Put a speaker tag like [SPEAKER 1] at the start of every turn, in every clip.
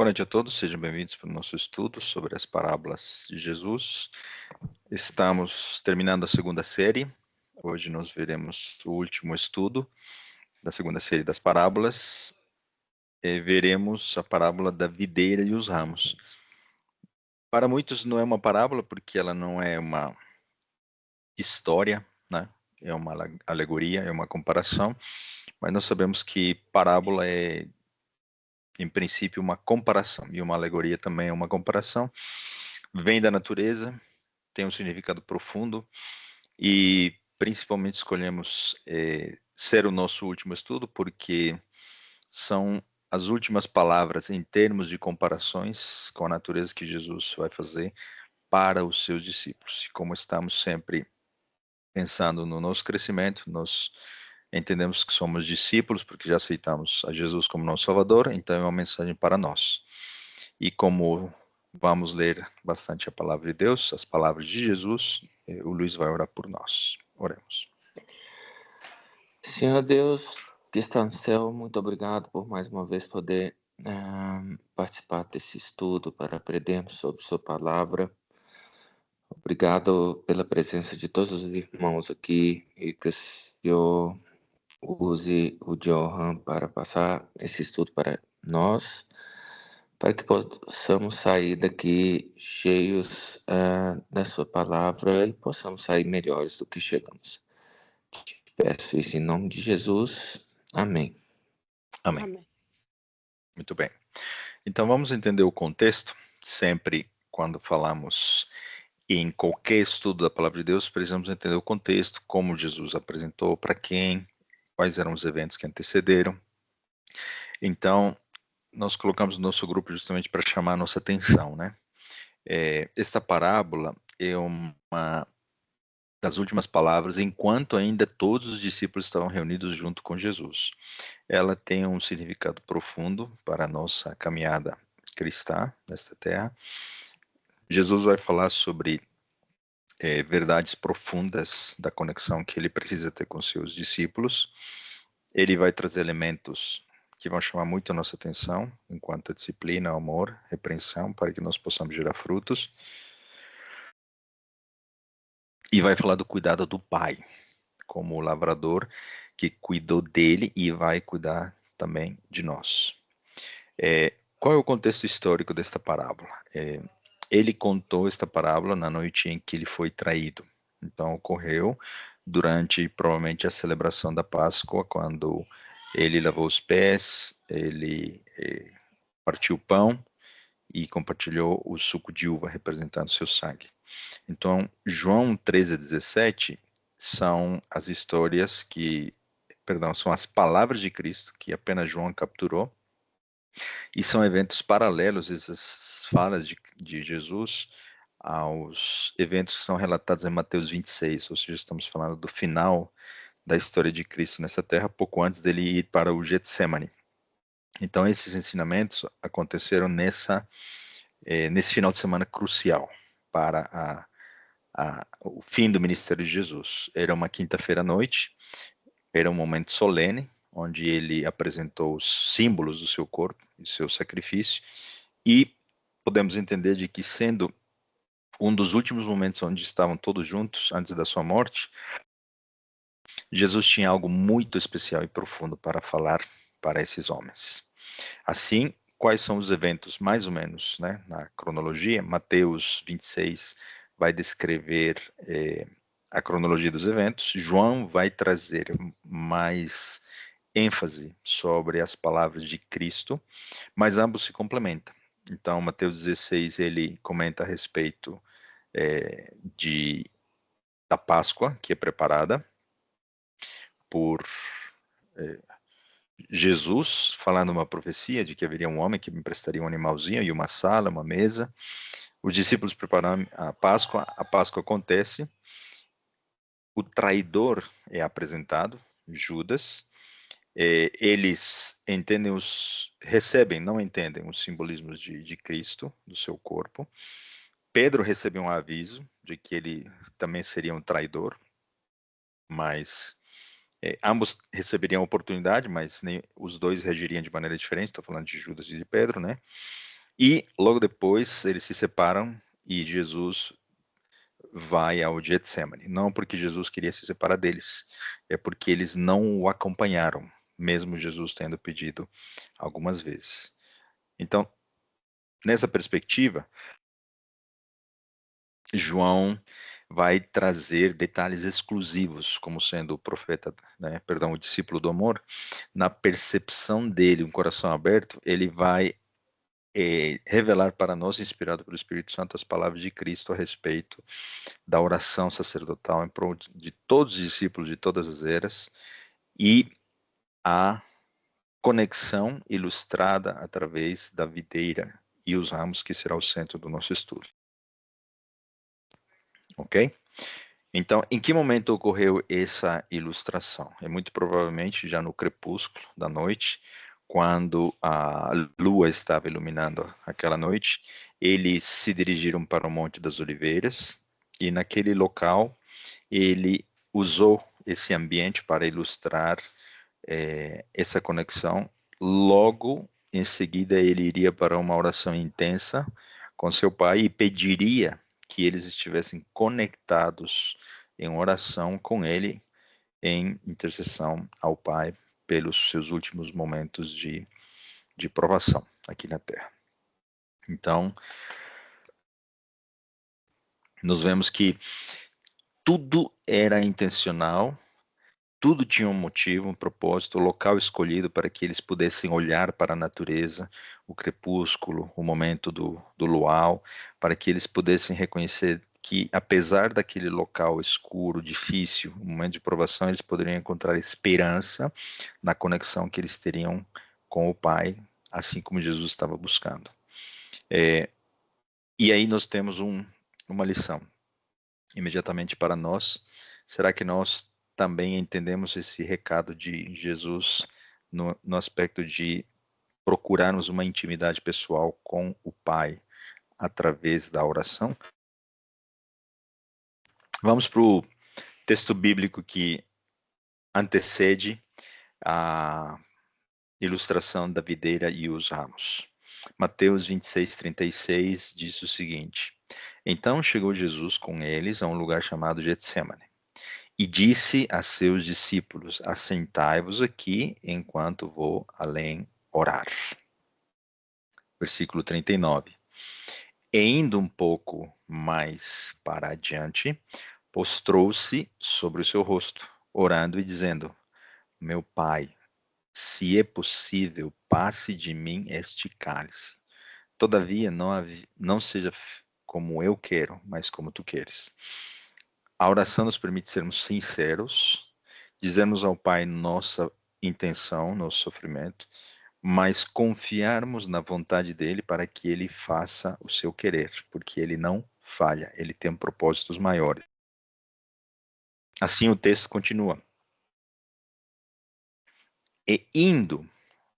[SPEAKER 1] Boa noite a todos, sejam bem-vindos para o nosso estudo sobre as parábolas de Jesus. Estamos terminando a segunda série. Hoje nós veremos o último estudo da segunda série das parábolas. Veremos a parábola da videira e os ramos. Para muitos não é uma parábola porque ela não é uma história, né? É uma alegoria, é uma comparação, mas nós sabemos que parábola é, em princípio, uma comparação, e uma alegoria também é uma comparação. Vem da natureza, tem um significado profundo, e principalmente escolhemos ser o nosso último estudo, porque são as últimas palavras em termos de comparações com a natureza que Jesus vai fazer para os seus discípulos. E como estamos sempre pensando no nosso crescimento, nós entendemos que somos discípulos, porque já aceitamos a Jesus como nosso Salvador, então é uma mensagem para nós. E como vamos ler bastante a palavra de Deus, as palavras de Jesus, o Luiz vai orar por nós. Oremos.
[SPEAKER 2] Senhor Deus, que está no céu, muito obrigado por mais uma vez poder participar desse estudo para aprendermos sobre sua palavra. Obrigado pela presença de todos os irmãos aqui e que o Senhor use o Johan para passar esse estudo para nós, para que possamos sair daqui cheios da sua palavra e possamos sair melhores do que chegamos. Te peço isso em nome de Jesus. Amém.
[SPEAKER 1] Amém.
[SPEAKER 3] Amém.
[SPEAKER 1] Muito bem. Então vamos entender o contexto. Sempre quando falamos em qualquer estudo da palavra de Deus, precisamos entender o contexto, como Jesus apresentou, para quem, quais eram os eventos que antecederam. Então, nós colocamos o nosso grupo justamente para chamar a nossa atenção, né? Esta parábola é uma das últimas palavras, enquanto ainda todos os discípulos estavam reunidos junto com Jesus. Ela tem um significado profundo para a nossa caminhada cristã nesta terra. Jesus vai falar sobre verdades profundas da conexão que ele precisa ter com seus discípulos. Ele vai trazer elementos que vão chamar muito a nossa atenção, enquanto a disciplina, amor, repreensão, para que nós possamos gerar frutos. E vai falar do cuidado do pai, como o lavrador que cuidou dele e vai cuidar também de nós. Qual é o contexto histórico desta parábola? Ele contou esta parábola na noite em que ele foi traído. Então, ocorreu durante, provavelmente, a celebração da Páscoa, quando ele lavou os pés, ele partiu o pão e compartilhou o suco de uva, representando seu sangue. Então, João 13:17 são as histórias são as palavras de Cristo que apenas João capturou, e são eventos paralelos, essas falas de Jesus, aos eventos que são relatados em Mateus 26, ou seja, estamos falando do final da história de Cristo nessa terra, pouco antes dele ir para o Getsemane. Então, esses ensinamentos aconteceram nesse final de semana crucial para o fim do ministério de Jesus. Era uma quinta-feira à noite, era um momento solene, onde ele apresentou os símbolos do seu corpo e seu sacrifício, e podemos entender de que, sendo um dos últimos momentos onde estavam todos juntos antes da sua morte, Jesus tinha algo muito especial e profundo para falar para esses homens. Assim, quais são os eventos, mais ou menos, né, na cronologia? Mateus 26 vai descrever a cronologia dos eventos. João vai trazer mais ênfase sobre as palavras de Cristo, mas ambos se complementam. Então, Mateus 16, ele comenta a respeito da Páscoa, que é preparada por Jesus, falando uma profecia de que haveria um homem que me emprestaria um animalzinho e uma sala, uma mesa. Os discípulos prepararam a Páscoa acontece, o traidor é apresentado, Judas. Eles não entendem os simbolismos de Cristo, do seu corpo. Pedro recebe um aviso de que ele também seria um traidor, mas ambos receberiam a oportunidade, mas os dois reagiriam de maneira diferente. Estou falando de Judas e de Pedro, né? E logo depois eles se separam e Jesus vai ao Getsemane. Não porque Jesus queria se separar deles, é porque eles não o acompanharam, mesmo Jesus tendo pedido algumas vezes. Então, nessa perspectiva, João vai trazer detalhes exclusivos, como sendo o profeta, né, perdão, o discípulo do amor, na percepção dele, um coração aberto, ele vai revelar para nós, inspirado pelo Espírito Santo, as palavras de Cristo a respeito da oração sacerdotal em prol de todos os discípulos de todas as eras e a conexão ilustrada através da videira e os ramos, que será o centro do nosso estudo. Ok? Então, em que momento ocorreu essa ilustração? É muito provavelmente já no crepúsculo da noite, quando a lua estava iluminando aquela noite, eles se dirigiram para o Monte das Oliveiras e naquele local ele usou esse ambiente para ilustrar essa conexão. Logo em seguida, ele iria para uma oração intensa com seu pai e pediria que eles estivessem conectados em oração com ele, em intercessão ao Pai pelos seus últimos momentos de provação aqui na Terra. Então, nós vemos que tudo era intencional, tudo tinha um motivo, um propósito, o local escolhido para que eles pudessem olhar para a natureza, o crepúsculo, o momento do luau, para que eles pudessem reconhecer que, apesar daquele local escuro, difícil, um momento de provação, eles poderiam encontrar esperança na conexão que eles teriam com o Pai, assim como Jesus estava buscando. E aí nós temos uma lição imediatamente para nós. Será que nós também entendemos esse recado de Jesus no aspecto de procurarmos uma intimidade pessoal com o Pai através da oração? Vamos para o texto bíblico que antecede a ilustração da videira e os ramos. Mateus 26:36 diz o seguinte: Então chegou Jesus com eles a um lugar chamado Getsemane e disse a seus discípulos: Assentai-vos aqui enquanto vou além orar. Versículo 39. E indo um pouco mais para adiante, prostrou-se sobre o seu rosto, orando e dizendo: Meu Pai, se é possível, passe de mim este cálice. Todavia, não seja como eu quero, mas como tu queres. A oração nos permite sermos sinceros, dizermos ao Pai nossa intenção, nosso sofrimento, mas confiarmos na vontade dele para que ele faça o seu querer, porque ele não falha, ele tem propósitos maiores. Assim o texto continua. E indo,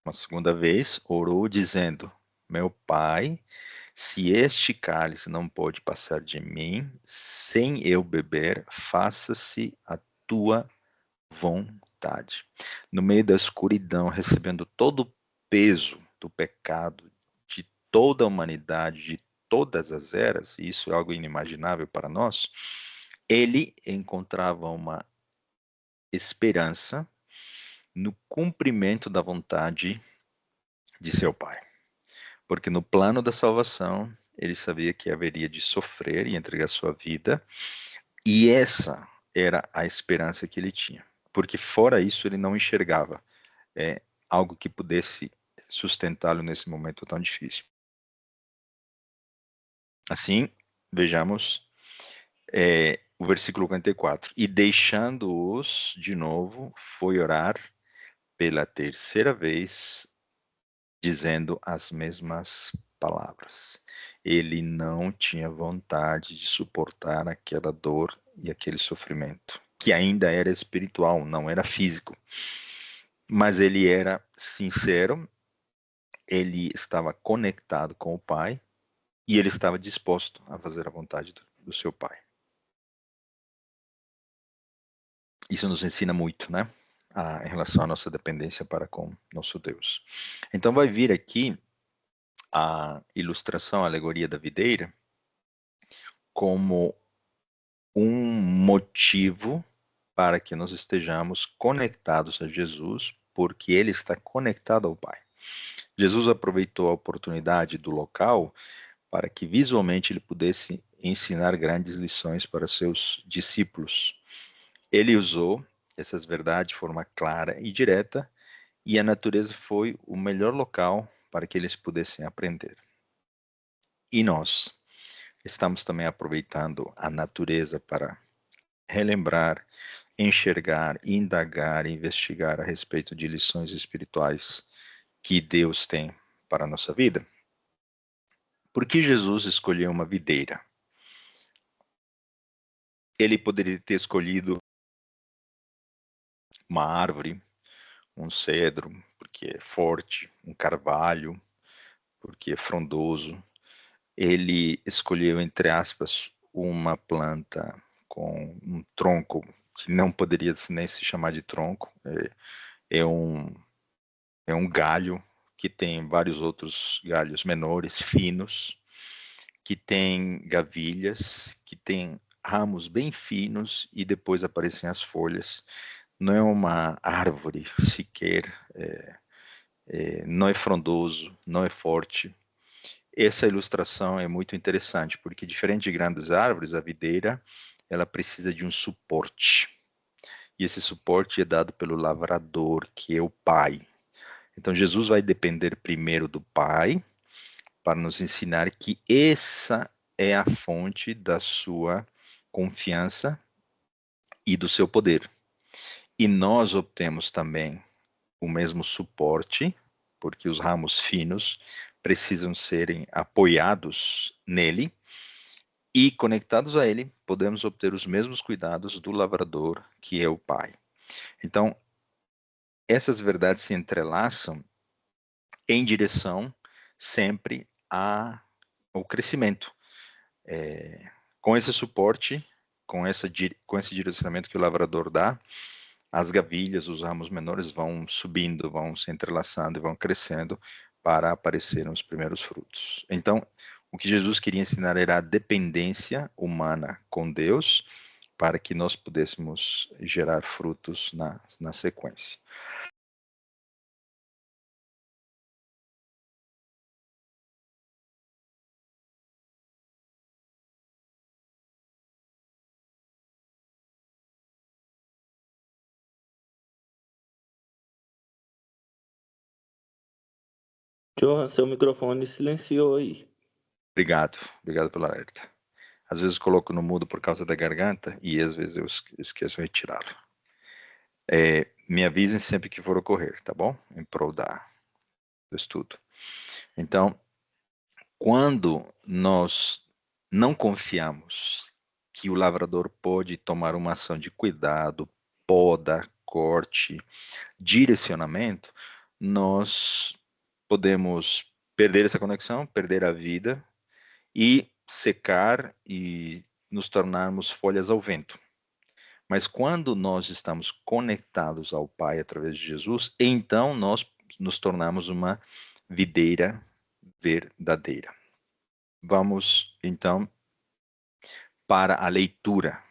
[SPEAKER 1] uma segunda vez, orou dizendo: Meu Pai, se este cálice não pode passar de mim, sem eu beber, faça-se a tua vontade. No meio da escuridão, recebendo todo o peso do pecado de toda a humanidade, de todas as eras, e isso é algo inimaginável para nós, ele encontrava uma esperança no cumprimento da vontade de seu Pai. Porque no plano da salvação, ele sabia que haveria de sofrer e entregar sua vida, e essa era a esperança que ele tinha. Porque fora isso, ele não enxergava algo que pudesse sustentá-lo nesse momento tão difícil. Assim, vejamos o versículo 44. E deixando-os de novo, foi orar pela terceira vez, dizendo as mesmas palavras. Ele não tinha vontade de suportar aquela dor e aquele sofrimento, que ainda era espiritual, não era físico. Mas ele era sincero, ele estava conectado com o Pai e ele estava disposto a fazer a vontade do seu Pai. Isso nos ensina muito, né? Em relação à nossa dependência para com nosso Deus. Então vai vir aqui a ilustração, a alegoria da videira, como um motivo para que nós estejamos conectados a Jesus, porque ele está conectado ao Pai. Jesus aproveitou a oportunidade do local para que visualmente ele pudesse ensinar grandes lições para seus discípulos. Ele usou essas verdades de forma clara e direta, e a natureza foi o melhor local para que eles pudessem aprender. E nós estamos também aproveitando a natureza para relembrar, enxergar, indagar, investigar a respeito de lições espirituais que Deus tem para a nossa vida. Por que Jesus escolheu uma videira? Ele poderia ter escolhido uma árvore, um cedro, porque é forte, um carvalho, porque é frondoso. Ele escolheu, entre aspas, uma planta com um tronco que não poderia nem se chamar de tronco, é um galho que tem vários outros galhos menores, finos, que tem gavilhas, que tem ramos bem finos e depois aparecem as folhas. Não é uma árvore sequer, não é frondoso, não é forte. Essa ilustração é muito interessante, porque diferente de grandes árvores, a videira, ela precisa de um suporte. E esse suporte é dado pelo lavrador, que é o Pai. Então Jesus vai depender primeiro do Pai, para nos ensinar que essa é a fonte da sua confiança e do seu poder. E nós obtemos também o mesmo suporte, porque os ramos finos precisam serem apoiados nele, e conectados a ele, podemos obter os mesmos cuidados do lavrador, que é o Pai. Então, essas verdades se entrelaçam em direção sempre ao crescimento. Com esse suporte, com esse direcionamento que o lavrador dá, as gavilhas, os ramos menores vão subindo, vão se entrelaçando e vão crescendo para aparecerem os primeiros frutos. Então, o que Jesus queria ensinar era a dependência humana com Deus, para que nós pudéssemos gerar frutos na sequência.
[SPEAKER 2] Johan, seu microfone silenciou aí.
[SPEAKER 1] Obrigado pela alerta. Às vezes coloco no mudo por causa da garganta e às vezes eu esqueço de retirá-lo. Me avisem sempre que for ocorrer, tá bom? Em prol do estudo. Então, quando nós não confiamos que o lavrador pode tomar uma ação de cuidado, poda, corte, direcionamento, nós podemos perder essa conexão, perder a vida e secar e nos tornarmos folhas ao vento. Mas quando nós estamos conectados ao Pai através de Jesus, então nós nos tornamos uma videira verdadeira. Vamos, então, para a leitura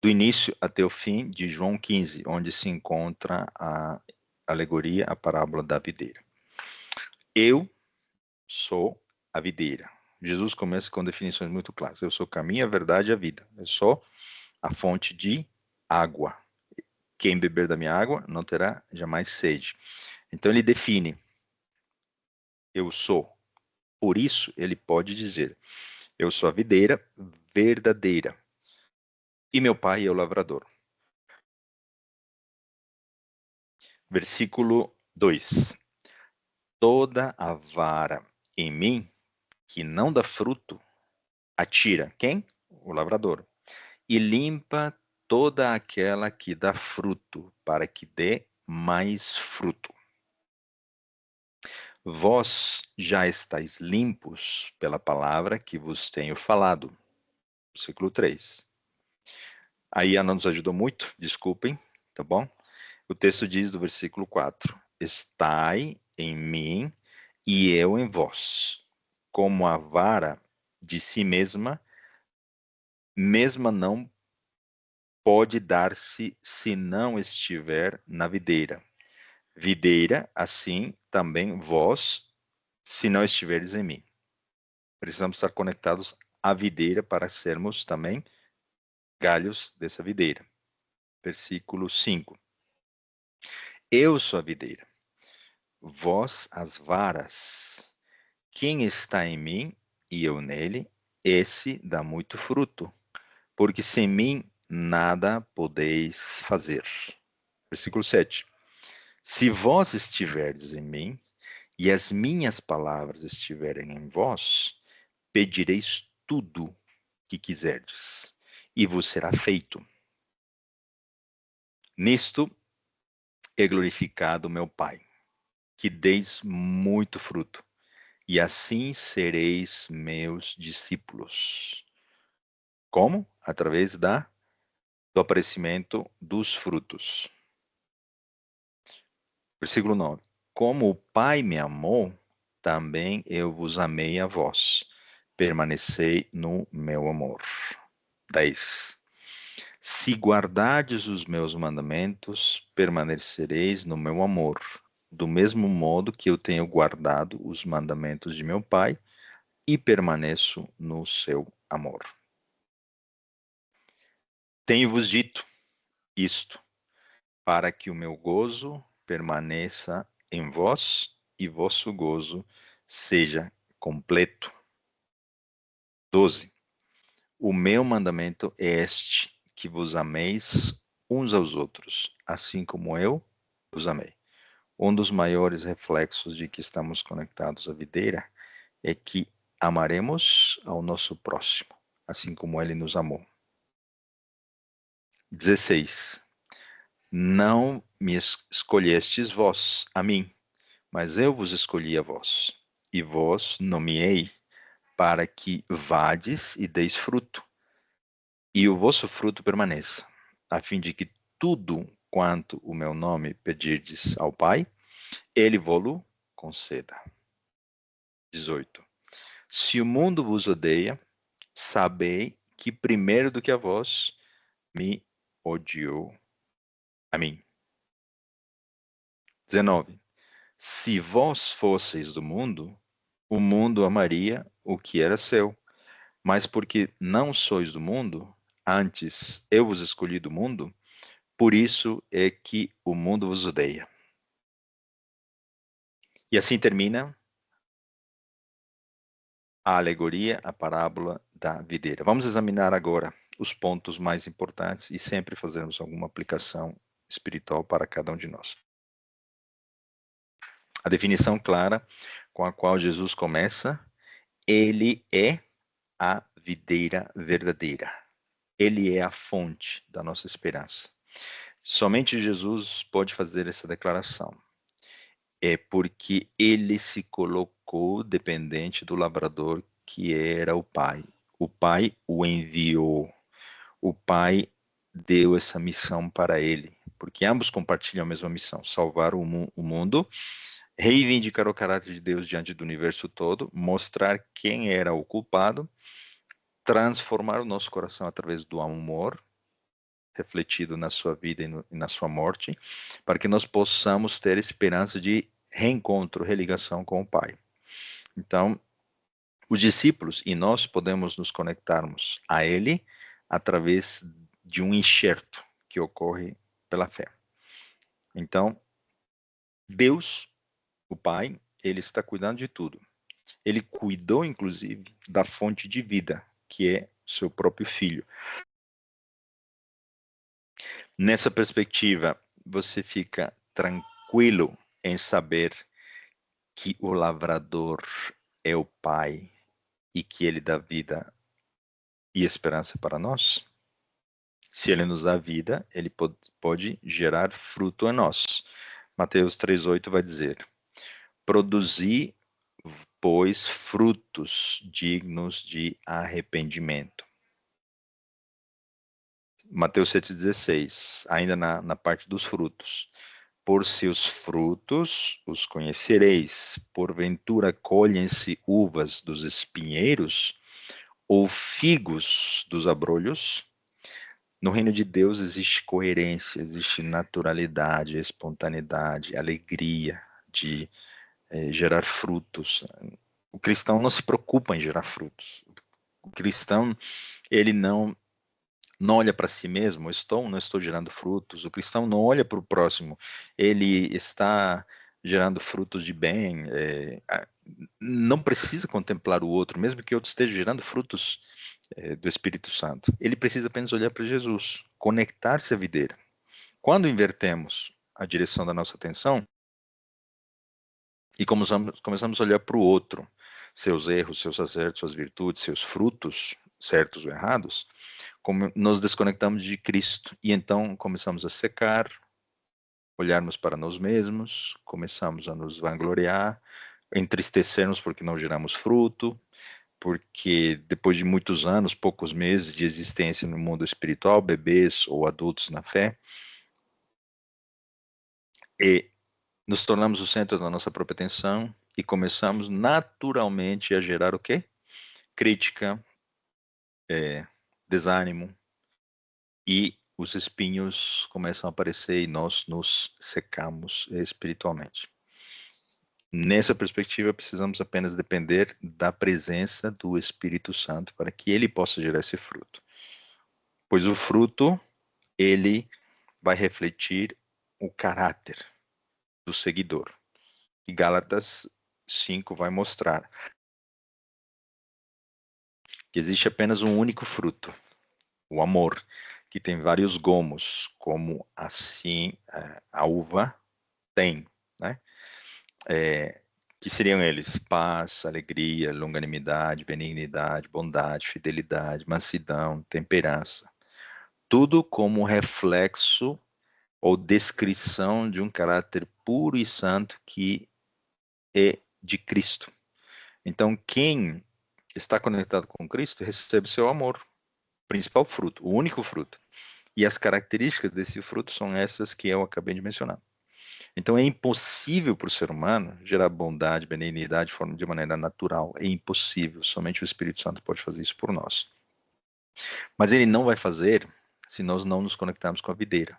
[SPEAKER 1] do início até o fim de João 15, onde se encontra a alegoria, a parábola da videira. Eu sou a videira. Jesus começa com definições muito claras. Eu sou o caminho, a verdade e a vida. Eu sou a fonte de água. Quem beber da minha água não terá jamais sede. Então ele define: eu sou. Por isso ele pode dizer: eu sou a videira verdadeira e meu pai é o lavrador. Versículo 2: toda a vara em mim que não dá fruto, atira. Quem? O lavrador. E limpa toda aquela que dá fruto, para que dê mais fruto. Vós já estáis limpos pela palavra que vos tenho falado. Versículo 3. Aí Ana nos ajudou muito, desculpem, tá bom? O texto diz do versículo 4: estai em mim e eu em vós. Como a vara de si mesma não pode dar-se se não estiver na videira. Videira, assim também vós, se não estiveres em mim. Precisamos estar conectados à videira para sermos também galhos dessa videira. Versículo 5. Eu sou a videira, vós as varas. Quem está em mim e eu nele, esse dá muito fruto, porque sem mim nada podeis fazer. Versículo 7. Se vós estiverdes em mim e as minhas palavras estiverem em vós, pedireis tudo que quiserdes e vos será feito. Nisto é glorificado meu Pai, que deis muito fruto, e assim sereis meus discípulos. Como? Através do aparecimento dos frutos. Versículo 9. Como o Pai me amou, também eu vos amei a vós. Permanecei no meu amor. 10. Se guardardes os meus mandamentos, permanecereis no meu amor, do mesmo modo que eu tenho guardado os mandamentos de meu Pai e permaneço no seu amor. Tenho-vos dito isto, para que o meu gozo permaneça em vós e vosso gozo seja completo. 12. O meu mandamento é este, que vos ameis uns aos outros, assim como eu vos amei. Um dos maiores reflexos de que estamos conectados à videira é que amaremos ao nosso próximo, assim como ele nos amou. 16. Não me escolhestes vós, a mim, mas eu vos escolhi a vós, e vos nomeei para que vades e deis fruto, e o vosso fruto permaneça, a fim de que tudo quanto o meu nome pedirdes ao Pai, ele vô-lo conceda. 18. Se o mundo vos odeia, sabei que primeiro do que a vós, me odiou a mim. 19. Se vós fosseis do mundo, o mundo amaria o que era seu. Mas porque não sois do mundo, antes eu vos escolhi do mundo, por isso é que o mundo vos odeia. E assim termina a alegoria, a parábola da videira. Vamos examinar agora os pontos mais importantes e sempre fazermos alguma aplicação espiritual para cada um de nós. A definição clara com a qual Jesus começa, ele é a videira verdadeira. Ele é a fonte da nossa esperança. Somente Jesus pode fazer essa declaração. É porque ele se colocou dependente do lavrador que era o Pai. O Pai o enviou. O Pai deu essa missão para ele, porque ambos compartilham a mesma missão: salvar o mundo, reivindicar o caráter de Deus diante do universo todo, mostrar quem era o culpado, transformar o nosso coração através do amor refletido na sua vida e na sua morte, para que nós possamos ter esperança de reencontro, religação com o Pai. Então, os discípulos e nós podemos nos conectarmos a Ele através de um enxerto que ocorre pela fé. Então, Deus, o Pai, Ele está cuidando de tudo. Ele cuidou, inclusive, da fonte de vida, que é seu próprio Filho. Nessa perspectiva, você fica tranquilo em saber que o lavrador é o Pai e que ele dá vida e esperança para nós? Se ele nos dá vida, ele pode gerar fruto em nós. Mateus 3,8 vai dizer: produzi, pois, frutos dignos de arrependimento. Mateus 7,16, ainda na parte dos frutos. por seus frutos os conhecereis. Porventura colhem-se uvas dos espinheiros ou figos dos abrolhos? No reino de Deus existe coerência, existe naturalidade, espontaneidade, alegria de gerar frutos. O cristão não se preocupa em gerar frutos. O cristão, ele não olha para si mesmo, não estou gerando frutos. O cristão não olha para o próximo, ele está gerando frutos de bem. Não precisa contemplar o outro, mesmo que o outro esteja gerando frutos do Espírito Santo. Ele precisa apenas olhar para Jesus, conectar-se à videira. Quando invertemos a direção da nossa atenção e começamos a olhar para o outro, seus erros, seus acertos, suas virtudes, seus frutos, certos ou errados, nos desconectamos de Cristo e então começamos a secar, olharmos para nós mesmos, começamos a nos vangloriar, entristecermos porque não geramos fruto, porque depois de muitos anos, poucos meses de existência no mundo espiritual, bebês ou adultos na fé, e nos tornamos o centro da nossa própria atenção e começamos naturalmente a gerar o quê? Crítica, desânimo, e os espinhos começam a aparecer e nós nos secamos espiritualmente. Nessa perspectiva, precisamos apenas depender da presença do Espírito Santo para que ele possa gerar esse fruto. Pois o fruto, ele vai refletir o caráter do seguidor. E Gálatas 5 vai mostrar que existe apenas um único fruto, o amor, que tem vários gomos, como assim a uva tem, né? Que seriam eles: paz, alegria, longanimidade, benignidade, bondade, fidelidade, mansidão, temperança. Tudo como reflexo ou descrição de um caráter puro e santo que é de Cristo. Então, quem está conectado com Cristo recebe seu amor, principal fruto, o único fruto. E as características desse fruto são essas que eu acabei de mencionar. Então é impossível para o ser humano gerar bondade, benignidade de maneira natural. É impossível. Somente o Espírito Santo pode fazer isso por nós. Mas ele não vai fazer se nós não nos conectarmos com a videira.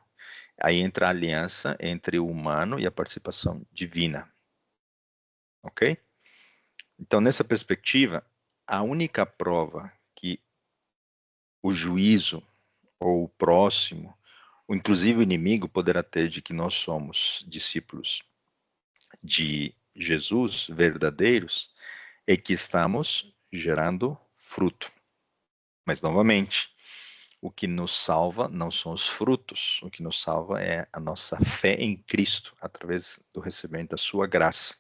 [SPEAKER 1] Aí entra a aliança entre o humano e a participação divina. Ok? Então, nessa perspectiva, a única prova que o juízo ou o próximo, ou inclusive o inimigo, poderá ter de que nós somos discípulos de Jesus verdadeiros, é que estamos gerando fruto. Mas, novamente, o que nos salva não são os frutos, o que nos salva é a nossa fé em Cristo, através do recebimento da sua graça.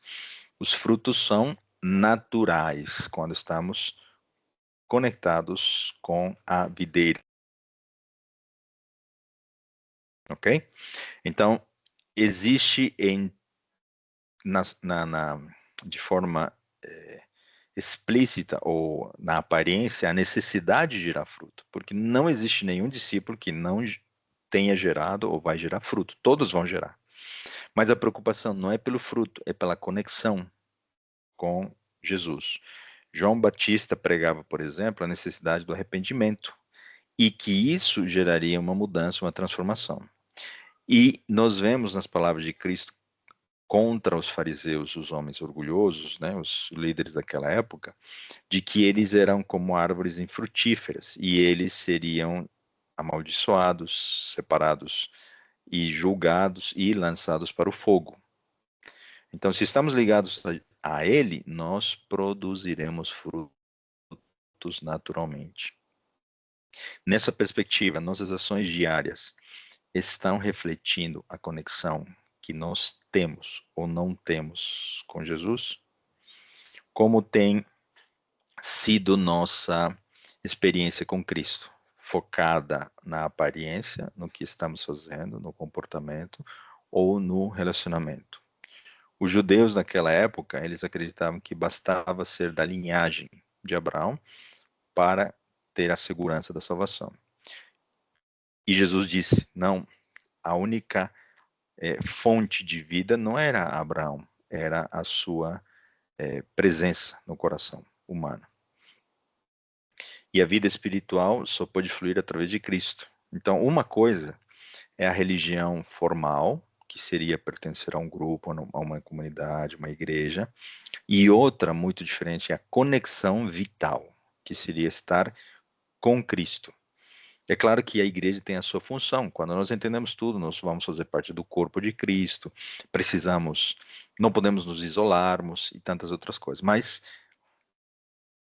[SPEAKER 1] Os frutos são naturais, quando estamos conectados com a videira. Ok? Então, existe de forma explícita ou na aparência a necessidade de gerar fruto, porque não existe nenhum discípulo que não tenha gerado ou vai gerar fruto, todos vão gerar. Mas a preocupação não é pelo fruto, é pela conexão com Jesus. João Batista pregava, por exemplo, a necessidade do arrependimento e que isso geraria uma mudança, uma transformação. E nós vemos nas palavras de Cristo contra os fariseus, os homens orgulhosos, né, os líderes daquela época, de que eles eram como árvores infrutíferas e eles seriam amaldiçoados, separados e julgados e lançados para o fogo. Então, se estamos ligados a ele, nós produziremos frutos naturalmente. Nessa perspectiva, nossas ações diárias estão refletindo a conexão que nós temos ou não temos com Jesus? Como tem sido nossa experiência com Cristo? Focada na aparência, no que estamos fazendo, no comportamento ou no relacionamento? Os judeus naquela época, eles acreditavam que bastava ser da linhagem de Abraão para ter a segurança da salvação. E Jesus disse: não, a única fonte de vida não era Abraão, era a sua presença no coração humano. E a vida espiritual só pode fluir através de Cristo. Então, uma coisa é a religião formal, que seria pertencer a um grupo, a uma comunidade, uma igreja, e outra, muito diferente, é a conexão vital, que seria estar com Cristo. É claro que a igreja tem a sua função. Quando nós entendemos tudo, nós vamos fazer parte do corpo de Cristo, não podemos nos isolarmos e tantas outras coisas. Mas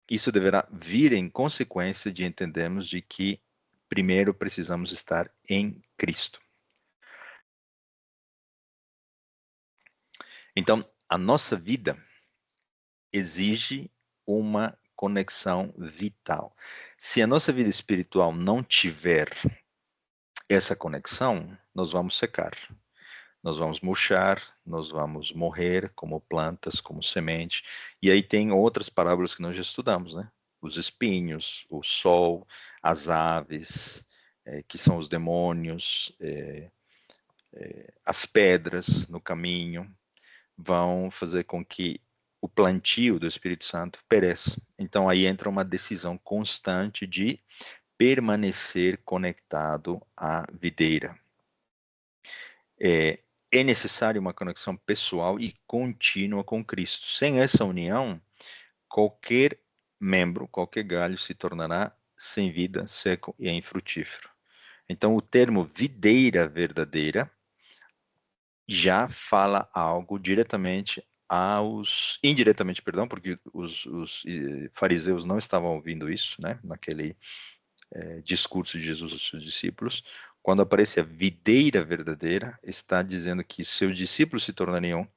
[SPEAKER 1] isso deverá vir em consequência de entendermos de que primeiro precisamos estar em Cristo. Então, a nossa vida exige uma conexão vital. Se a nossa vida espiritual não tiver essa conexão, nós vamos secar. Nós vamos murchar, nós vamos morrer como plantas, como semente. E aí tem outras parábolas que nós já estudamos, né? Os espinhos, o sol, as aves, que são os demônios, as pedras no caminho, vão fazer com que o plantio do Espírito Santo pereça. Então aí entra uma decisão constante de permanecer conectado à videira. É necessário uma conexão pessoal e contínua com Cristo. Sem essa união, qualquer membro, qualquer galho se tornará sem vida, seco e infrutífero. Então, o termo videira verdadeira já fala algo indiretamente, perdão, porque os fariseus não estavam ouvindo isso, né, naquele discurso de Jesus aos seus discípulos. Quando aparece a videira verdadeira, está dizendo que seus discípulos se tornariam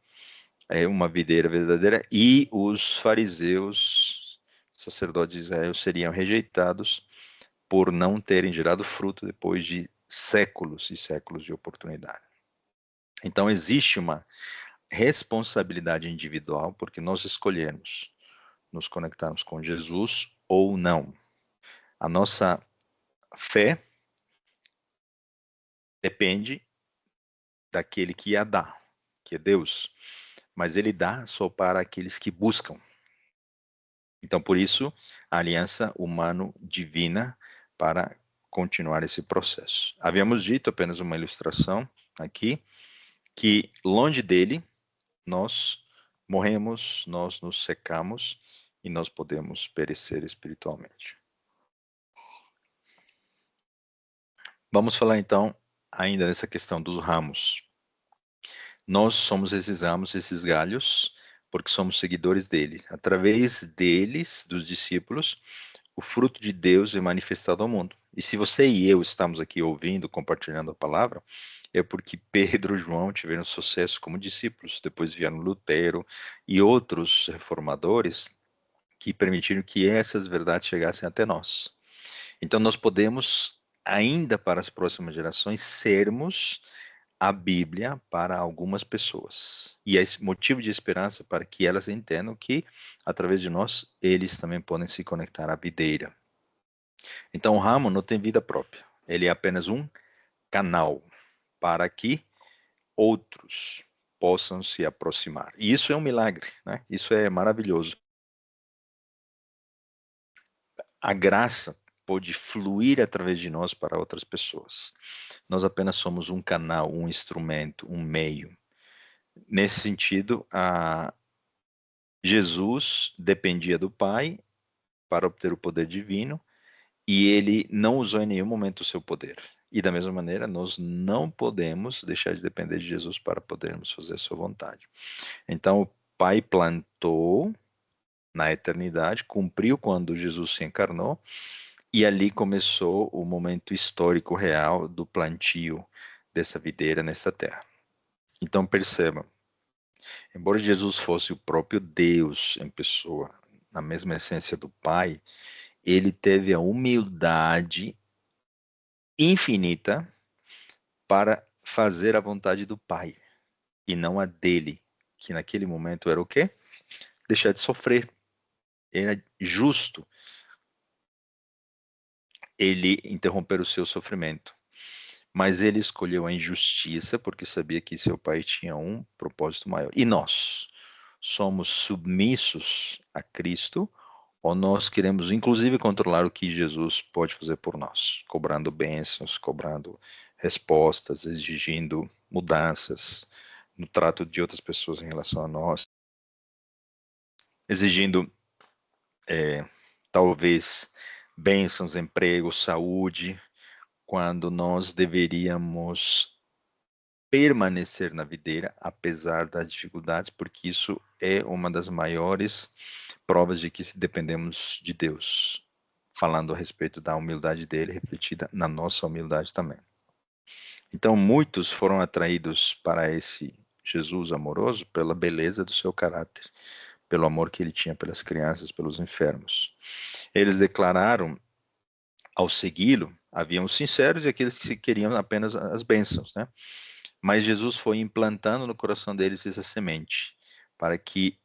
[SPEAKER 1] uma videira verdadeira e os fariseus, sacerdotes de Israel, seriam rejeitados por não terem gerado fruto depois de séculos e séculos de oportunidade. Então existe uma responsabilidade individual porque nós escolhemos nos conectarmos com Jesus ou não. A nossa fé depende daquele que a dá, que é Deus, mas ele dá só para aqueles que buscam. Então, por isso, a aliança humano-divina para continuar esse processo. Havíamos dito, apenas uma ilustração aqui, que longe dele, nós morremos, nós nos secamos e nós podemos perecer espiritualmente. Vamos falar então ainda dessa questão dos ramos. Nós somos esses ramos, esses galhos, porque somos seguidores dele. Através deles, dos discípulos, o fruto de Deus é manifestado ao mundo. E se você e eu estamos aqui ouvindo, compartilhando a palavra, é porque Pedro e João tiveram sucesso como discípulos. Depois vieram Lutero e outros reformadores que permitiram que essas verdades chegassem até nós. Então nós podemos, ainda para as próximas gerações, sermos a Bíblia para algumas pessoas. E é esse motivo de esperança para que elas entendam que, através de nós, eles também podem se conectar à videira. Então, o ramo não tem vida própria. Ele é apenas um canal para que outros possam se aproximar. E isso é um milagre, né? Isso é maravilhoso. A graça pode fluir através de nós para outras pessoas. Nós apenas somos um canal, um instrumento, um meio. Nesse sentido, Jesus dependia do Pai para obter o poder divino e ele não usou em nenhum momento o seu poder. E da mesma maneira, nós não podemos deixar de depender de Jesus para podermos fazer a sua vontade. Então, o Pai plantou na eternidade, cumpriu quando Jesus se encarnou, e ali começou o momento histórico real do plantio dessa videira nesta terra. Então, perceba, embora Jesus fosse o próprio Deus em pessoa, na mesma essência do Pai, ele teve a humildade infinita para fazer a vontade do Pai e não a dele, que naquele momento era o quê? Deixar de sofrer. Era justo ele interromper o seu sofrimento. mas ele escolheu a injustiça porque sabia que seu pai tinha um propósito maior. E nós somos submissos a Cristo ou nós queremos inclusive controlar o que Jesus pode fazer por nós, cobrando bênçãos, cobrando respostas, exigindo mudanças no trato de outras pessoas em relação a nós, exigindo talvez bênçãos, emprego, saúde, quando nós deveríamos permanecer na videira, apesar das dificuldades, porque isso é uma das maiores provas de que dependemos de Deus, falando a respeito da humildade dele, refletida na nossa humildade também. Então, muitos foram atraídos para esse Jesus amoroso pela beleza do seu caráter, pelo amor que ele tinha pelas crianças, pelos enfermos. Eles declararam, ao segui-lo, haviam os sinceros e aqueles que queriam apenas as bênçãos, né? Mas Jesus foi implantando no coração deles essa semente, para que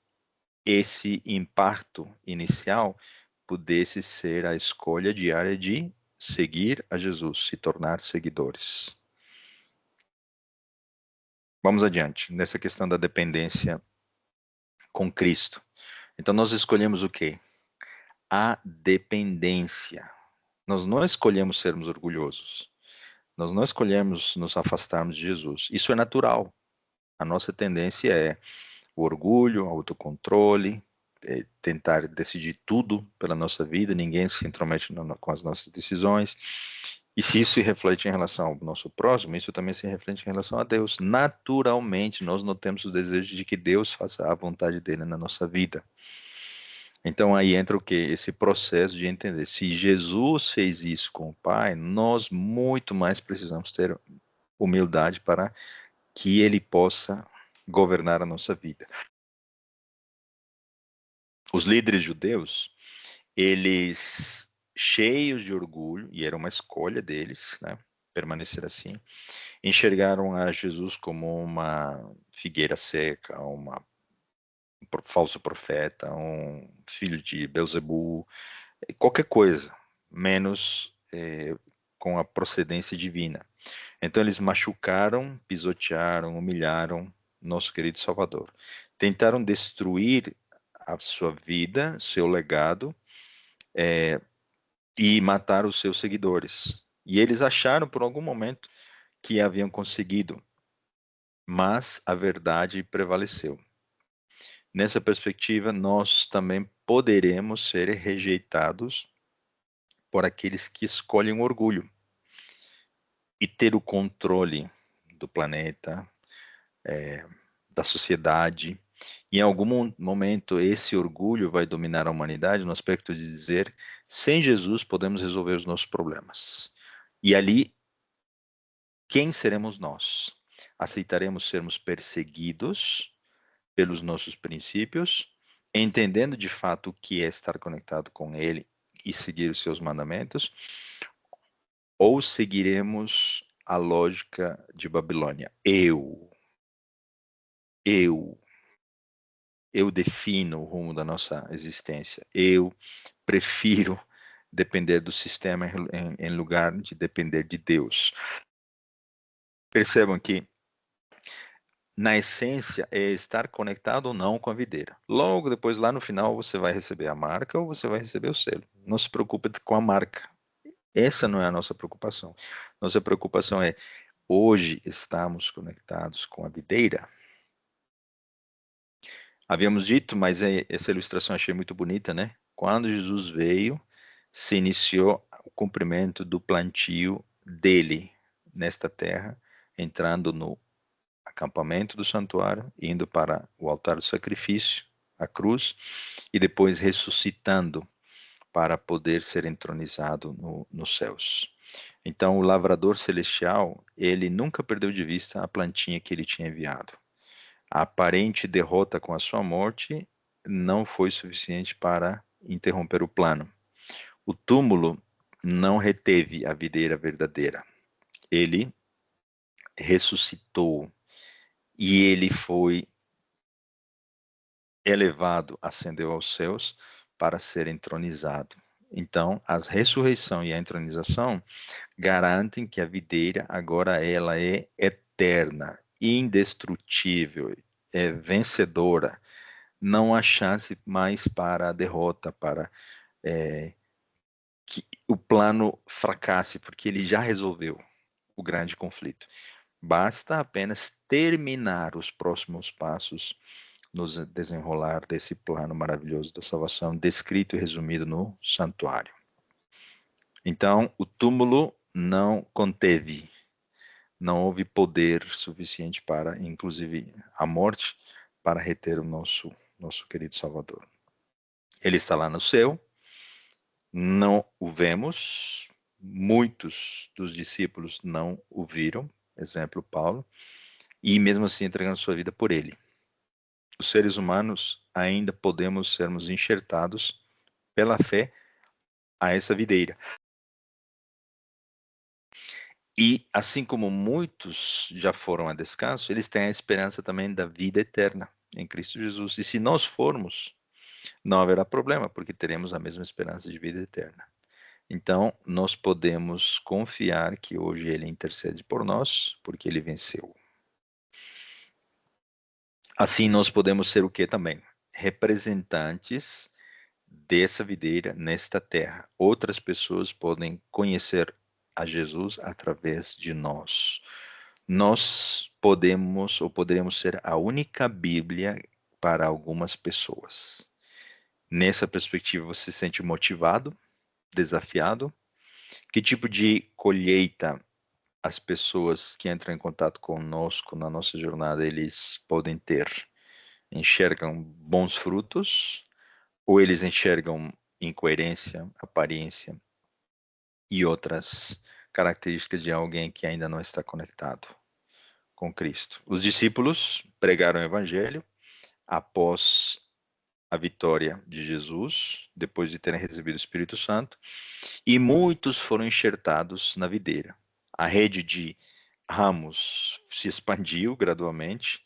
[SPEAKER 1] esse impacto inicial pudesse ser a escolha diária de seguir a Jesus, se tornar seguidores. Vamos adiante, nessa questão da dependência com Cristo. Então, nós escolhemos o quê? A dependência. Nós não escolhemos sermos orgulhosos. Nós não escolhemos nos afastarmos de Jesus. Isso é natural. A nossa tendência é o orgulho, o autocontrole, tentar decidir tudo pela nossa vida, ninguém se intromete com as nossas decisões. E se isso se reflete em relação ao nosso próximo, isso também se reflete em relação a Deus. Naturalmente, nós não temos o desejo de que Deus faça a vontade dele na nossa vida. Então aí entra o quê? Esse processo de entender. Se Jesus fez isso com o Pai, nós muito mais precisamos ter humildade para que ele possa governar a nossa vida. Os líderes judeus, eles, cheios de orgulho, e era uma escolha deles, né, permanecer assim, enxergaram a Jesus como uma figueira seca, um falso profeta, um filho de Belzebu, qualquer coisa, menos com a procedência divina. Então eles machucaram, pisotearam, humilharam nosso querido Salvador. Tentaram destruir a sua vida, seu legado, e matar os seus seguidores. E eles acharam por algum momento que haviam conseguido, mas a verdade prevaleceu. Nessa perspectiva, nós também poderemos ser rejeitados por aqueles que escolhem o orgulho e ter o controle do planeta, da sociedade. Em algum momento, esse orgulho vai dominar a humanidade no aspecto de dizer, sem Jesus podemos resolver os nossos problemas. E ali, quem seremos nós? Aceitaremos sermos perseguidos pelos nossos princípios, entendendo de fato o que é estar conectado com Ele e seguir os seus mandamentos, ou seguiremos a lógica de Babilônia? Eu defino o rumo da nossa existência. Eu prefiro depender do sistema em lugar de depender de Deus. Percebam que, na essência, é estar conectado ou não com a videira. Logo depois, lá no final, você vai receber a marca ou você vai receber o selo. Não se preocupe com a marca. Essa não é a nossa preocupação. Nossa preocupação é, hoje estamos conectados com a videira? Havíamos dito, mas essa ilustração achei muito bonita, né? Quando Jesus veio, se iniciou o cumprimento do plantio dele nesta terra, entrando no acampamento do santuário, indo para o altar do sacrifício, a cruz, e depois ressuscitando para poder ser entronizado nos céus. Então, o lavrador celestial, ele nunca perdeu de vista a plantinha que ele tinha enviado. A aparente derrota com a sua morte não foi suficiente para interromper o plano. O túmulo não reteve a videira verdadeira. Ele ressuscitou e ele foi elevado, ascendeu aos céus para ser entronizado. Então, a ressurreição e a entronização garantem que a videira agora ela é eterna, indestrutível, é vencedora. Não há chance mais para a derrota, para que o plano fracasse, porque ele já resolveu o grande conflito. Basta apenas terminar os próximos passos no desenrolar desse plano maravilhoso da salvação, descrito e resumido no santuário. Então, o túmulo não conteve, não houve poder suficiente para, inclusive, a morte, para reter o nosso querido Salvador. Ele está lá no céu, não o vemos, muitos dos discípulos não o viram, exemplo Paulo, e mesmo assim entregando sua vida por ele. Os seres humanos ainda podemos sermos enxertados pela fé a essa videira. E assim como muitos já foram a descanso, eles têm a esperança também da vida eterna em Cristo Jesus. E se nós formos, não haverá problema, porque teremos a mesma esperança de vida eterna. Então, nós podemos confiar que hoje Ele intercede por nós, porque Ele venceu. Assim, nós podemos ser o que também? Representantes dessa videira nesta terra. Outras pessoas podem conhecer a Jesus através de nós. Nós podemos ou poderemos ser a única Bíblia para algumas pessoas. Nessa perspectiva, você se sente motivado, desafiado? Que tipo de colheita as pessoas que entram em contato conosco na nossa jornada eles podem ter? Enxergam bons frutos ou eles enxergam incoerência, aparência e outras características de alguém que ainda não está conectado com Cristo? Os discípulos pregaram o evangelho após a vitória de Jesus, depois de terem recebido o Espírito Santo, e muitos foram enxertados na videira. A rede de ramos se expandiu gradualmente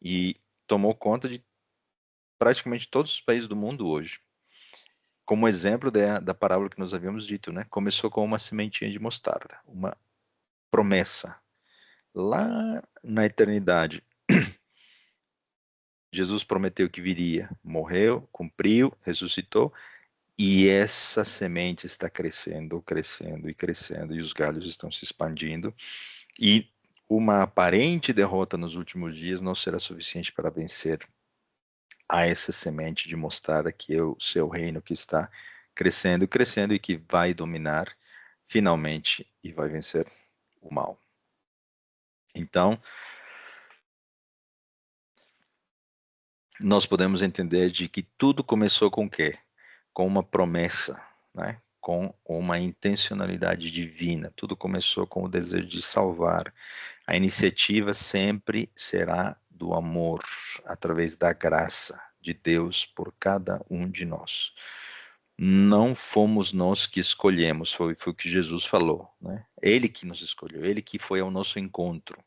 [SPEAKER 1] e tomou conta de praticamente todos os países do mundo hoje. Como exemplo da parábola que nós havíamos dito, né? Começou com uma sementinha de mostarda, uma promessa. Lá na eternidade, Jesus prometeu que viria, morreu, cumpriu, ressuscitou, e essa semente está crescendo, crescendo e crescendo, e os galhos estão se expandindo, e uma aparente derrota nos últimos dias não será suficiente para vencer a essa semente de mostarda que é o seu reino que está crescendo, crescendo e que vai dominar finalmente e vai vencer o mal. Então, nós podemos entender de que tudo começou com o quê? Com uma promessa, né? Com uma intencionalidade divina. Tudo começou com o desejo de salvar. A iniciativa sempre será do amor, através da graça de Deus por cada um de nós. Não fomos nós que escolhemos, foi o que Jesus falou, né? Ele que nos escolheu, ele que foi ao nosso encontro.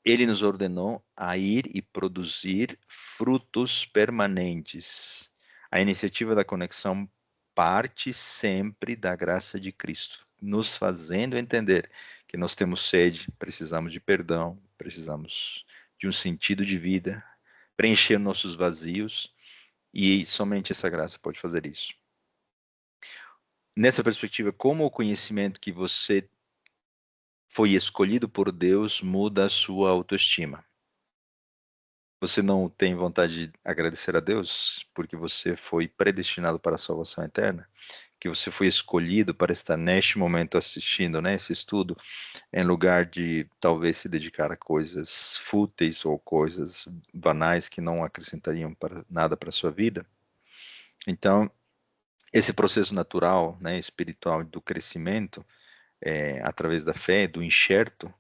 [SPEAKER 1] Ele nos ordenou a ir e produzir frutos permanentes. A iniciativa da conexão parte sempre da graça de Cristo, nos fazendo entender que nós temos sede, precisamos de perdão, precisamos de um sentido de vida, preencher nossos vazios, e somente essa graça pode fazer isso. Nessa perspectiva, como o conhecimento que você foi escolhido por Deus muda a sua autoestima? Você não tem vontade de agradecer a Deus porque você foi predestinado para a salvação eterna? Que você foi escolhido para estar neste momento assistindo, né, esse estudo, em lugar de talvez se dedicar a coisas fúteis ou coisas banais que não acrescentariam nada para a sua vida? Então, esse processo natural, né, espiritual do crescimento, através da fé, do enxerto,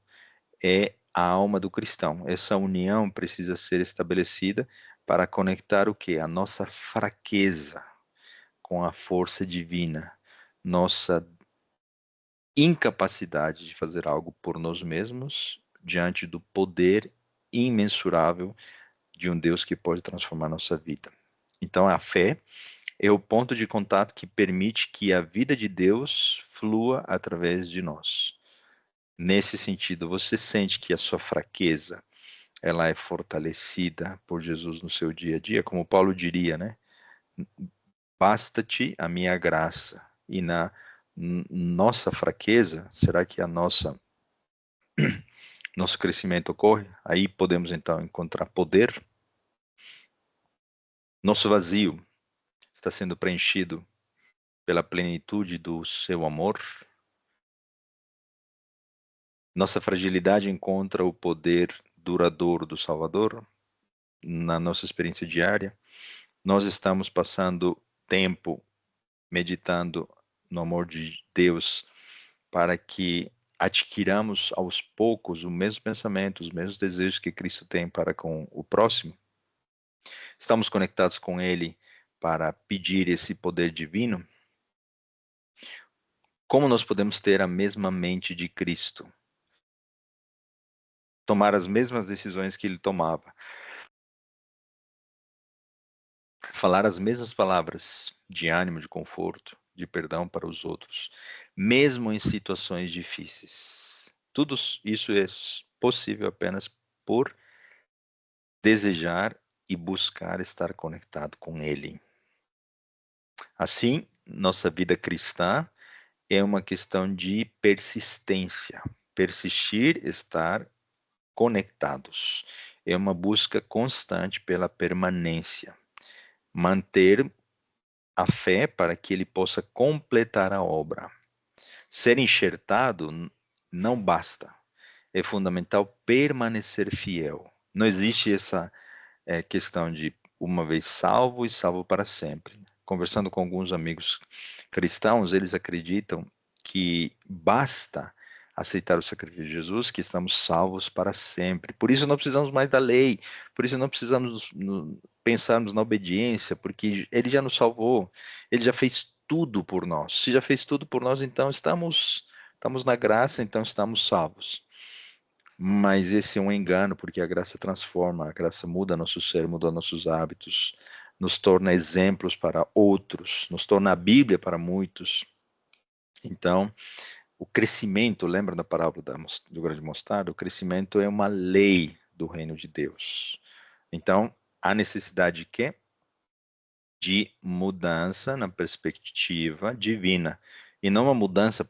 [SPEAKER 1] é a alma do cristão. Essa união precisa ser estabelecida para conectar o quê? A nossa fraqueza com a força divina, nossa incapacidade de fazer algo por nós mesmos diante do poder imensurável de um Deus que pode transformar nossa vida. Então a fé É o ponto de contato que permite que a vida de Deus flua através de nós. Nesse sentido, você sente que a sua fraqueza, ela é fortalecida por Jesus no seu dia a dia, como Paulo diria, né? Basta-te a minha graça. E na nossa fraqueza, será que a nosso crescimento ocorre? Aí podemos então encontrar poder. Nosso vazio está sendo preenchido pela plenitude do seu amor. Nossa fragilidade encontra o poder duradouro do Salvador na nossa experiência diária. Nós estamos passando tempo meditando no amor de Deus para que adquiramos aos poucos o mesmo pensamento, os mesmos desejos que Cristo tem para com o próximo. Estamos conectados com Ele para pedir esse poder divino. Como nós podemos ter a mesma mente de Cristo? Tomar as mesmas decisões que ele tomava. Falar as mesmas palavras de ânimo, de conforto, de perdão para os outros, mesmo em situações difíceis. Tudo isso é possível apenas por desejar e buscar estar conectado com Ele. Assim, nossa vida cristã é uma questão de persistência. Persistir, estar conectados. É uma busca constante pela permanência. Manter a fé para que ele possa completar a obra. Ser enxertado não basta. É fundamental permanecer fiel. Não existe essa questão de uma vez salvo e salvo para sempre. Conversando com alguns amigos cristãos, eles acreditam que basta aceitar o sacrifício de Jesus, que estamos salvos para sempre. Por isso não precisamos mais da lei, por isso não precisamos pensarmos na obediência, porque ele já nos salvou, ele já fez tudo por nós. Se já fez tudo por nós, então estamos na graça, então estamos salvos. Mas esse é um engano, porque a graça transforma, a graça muda nosso ser, muda nossos hábitos, nos torna exemplos para outros, nos torna a Bíblia para muitos. Então, o crescimento, lembra da parábola do grão de mostarda? O crescimento é uma lei do reino de Deus. Então, há necessidade de quê? De mudança na perspectiva divina, e não uma mudança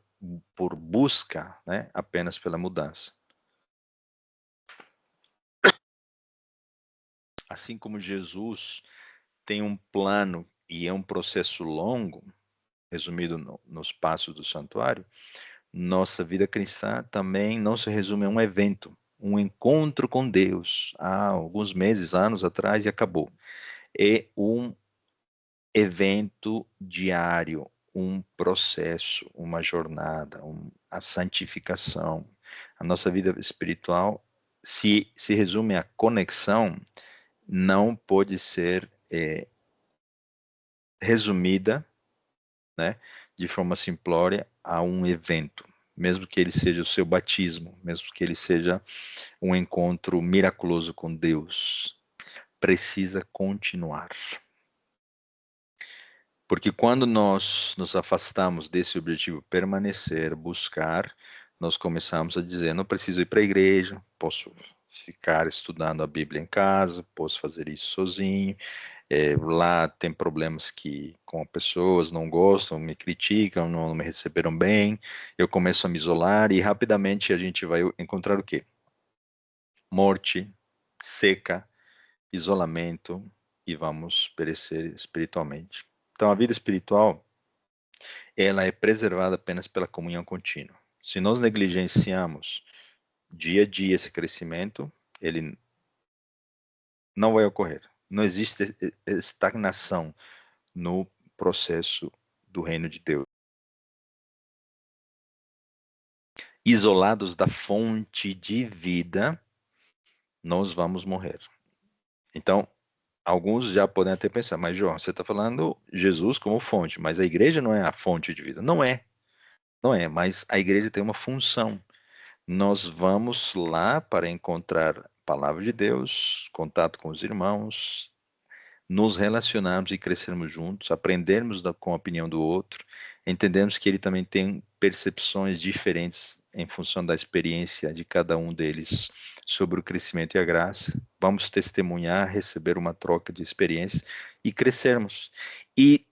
[SPEAKER 1] por busca, né? Apenas pela mudança. Assim como Jesus tem um plano e é um processo longo, resumido nos passos do santuário, nossa vida cristã também não se resume a um evento, um encontro com Deus, há alguns meses, anos atrás e acabou. É um evento diário, um processo, uma jornada, a santificação. A nossa vida espiritual se resume à conexão, não pode ser resumida, né, de forma simplória a um evento, mesmo que ele seja o seu batismo, mesmo que ele seja um encontro miraculoso com Deus, precisa continuar. Porque quando nós nos afastamos desse objetivo permanecer, buscar, nós começamos a dizer, não preciso ir para a igreja, posso ficar estudando a Bíblia em casa, posso fazer isso sozinho, lá tem problemas com pessoas não gostam, me criticam, não me receberam bem, eu começo a me isolar e rapidamente a gente vai encontrar o quê? Morte, seca, isolamento e vamos perecer espiritualmente. Então a vida espiritual, ela é preservada apenas pela comunhão contínua. Se nós negligenciamos dia a dia esse crescimento, ele não vai ocorrer. Não existe estagnação no processo do reino de Deus. Isolados da fonte de vida, nós vamos morrer. Então, alguns já podem até pensar, mas João, você está falando Jesus como fonte, mas a igreja não é a fonte de vida. Não é, não é, mas a igreja tem uma função. Nós vamos lá para encontrar a palavra de Deus, contato com os irmãos, nos relacionarmos e crescermos juntos, aprendermos com a opinião do outro, entendemos que ele também tem percepções diferentes em função da experiência de cada um deles sobre o crescimento e a graça. Vamos testemunhar, receber uma troca de experiências e crescermos. E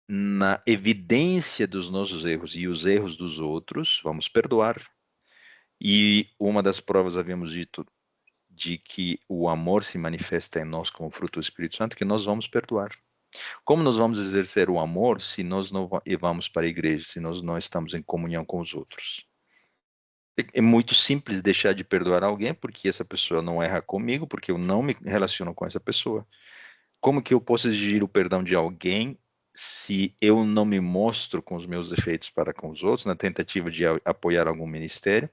[SPEAKER 1] na evidência dos nossos erros e os erros dos outros, vamos perdoar. E uma das provas, havíamos dito, de que o amor se manifesta em nós como fruto do Espírito Santo, que nós vamos perdoar. Como nós vamos exercer o amor se nós não vamos para a igreja, se nós não estamos em comunhão com os outros? É muito simples deixar de perdoar alguém porque essa pessoa não erra comigo, porque eu não me relaciono com essa pessoa. Como que eu posso exigir o perdão de alguém se eu não me mostro com os meus defeitos para com os outros, na tentativa de apoiar algum ministério?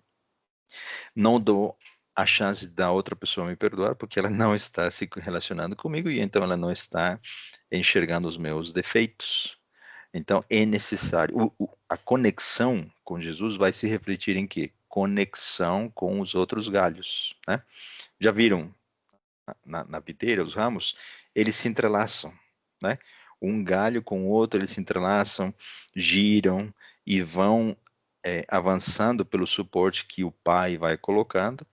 [SPEAKER 1] Não dou a chance da outra pessoa me perdoar porque ela não está se relacionando comigo e então ela não está enxergando os meus defeitos. Então é necessário. A conexão com Jesus vai se refletir em quê? Conexão com os outros galhos, né? Já viram na videira, os ramos, eles se entrelaçam, né? Um galho com o outro, eles se entrelaçam, giram e vão avançando pelo suporte que o pai vai colocando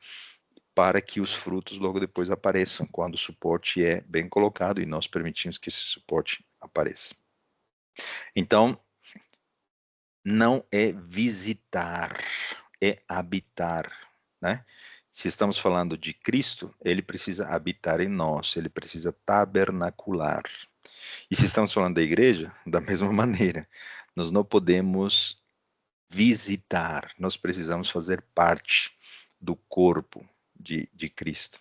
[SPEAKER 1] para que os frutos logo depois apareçam, quando o suporte é bem colocado e nós permitimos que esse suporte apareça. Então, não é visitar, é habitar, né? Se estamos falando de Cristo, ele precisa habitar em nós, ele precisa tabernacular. E se estamos falando da igreja, da mesma maneira, nós não podemos visitar, nós precisamos fazer parte do corpo de Cristo.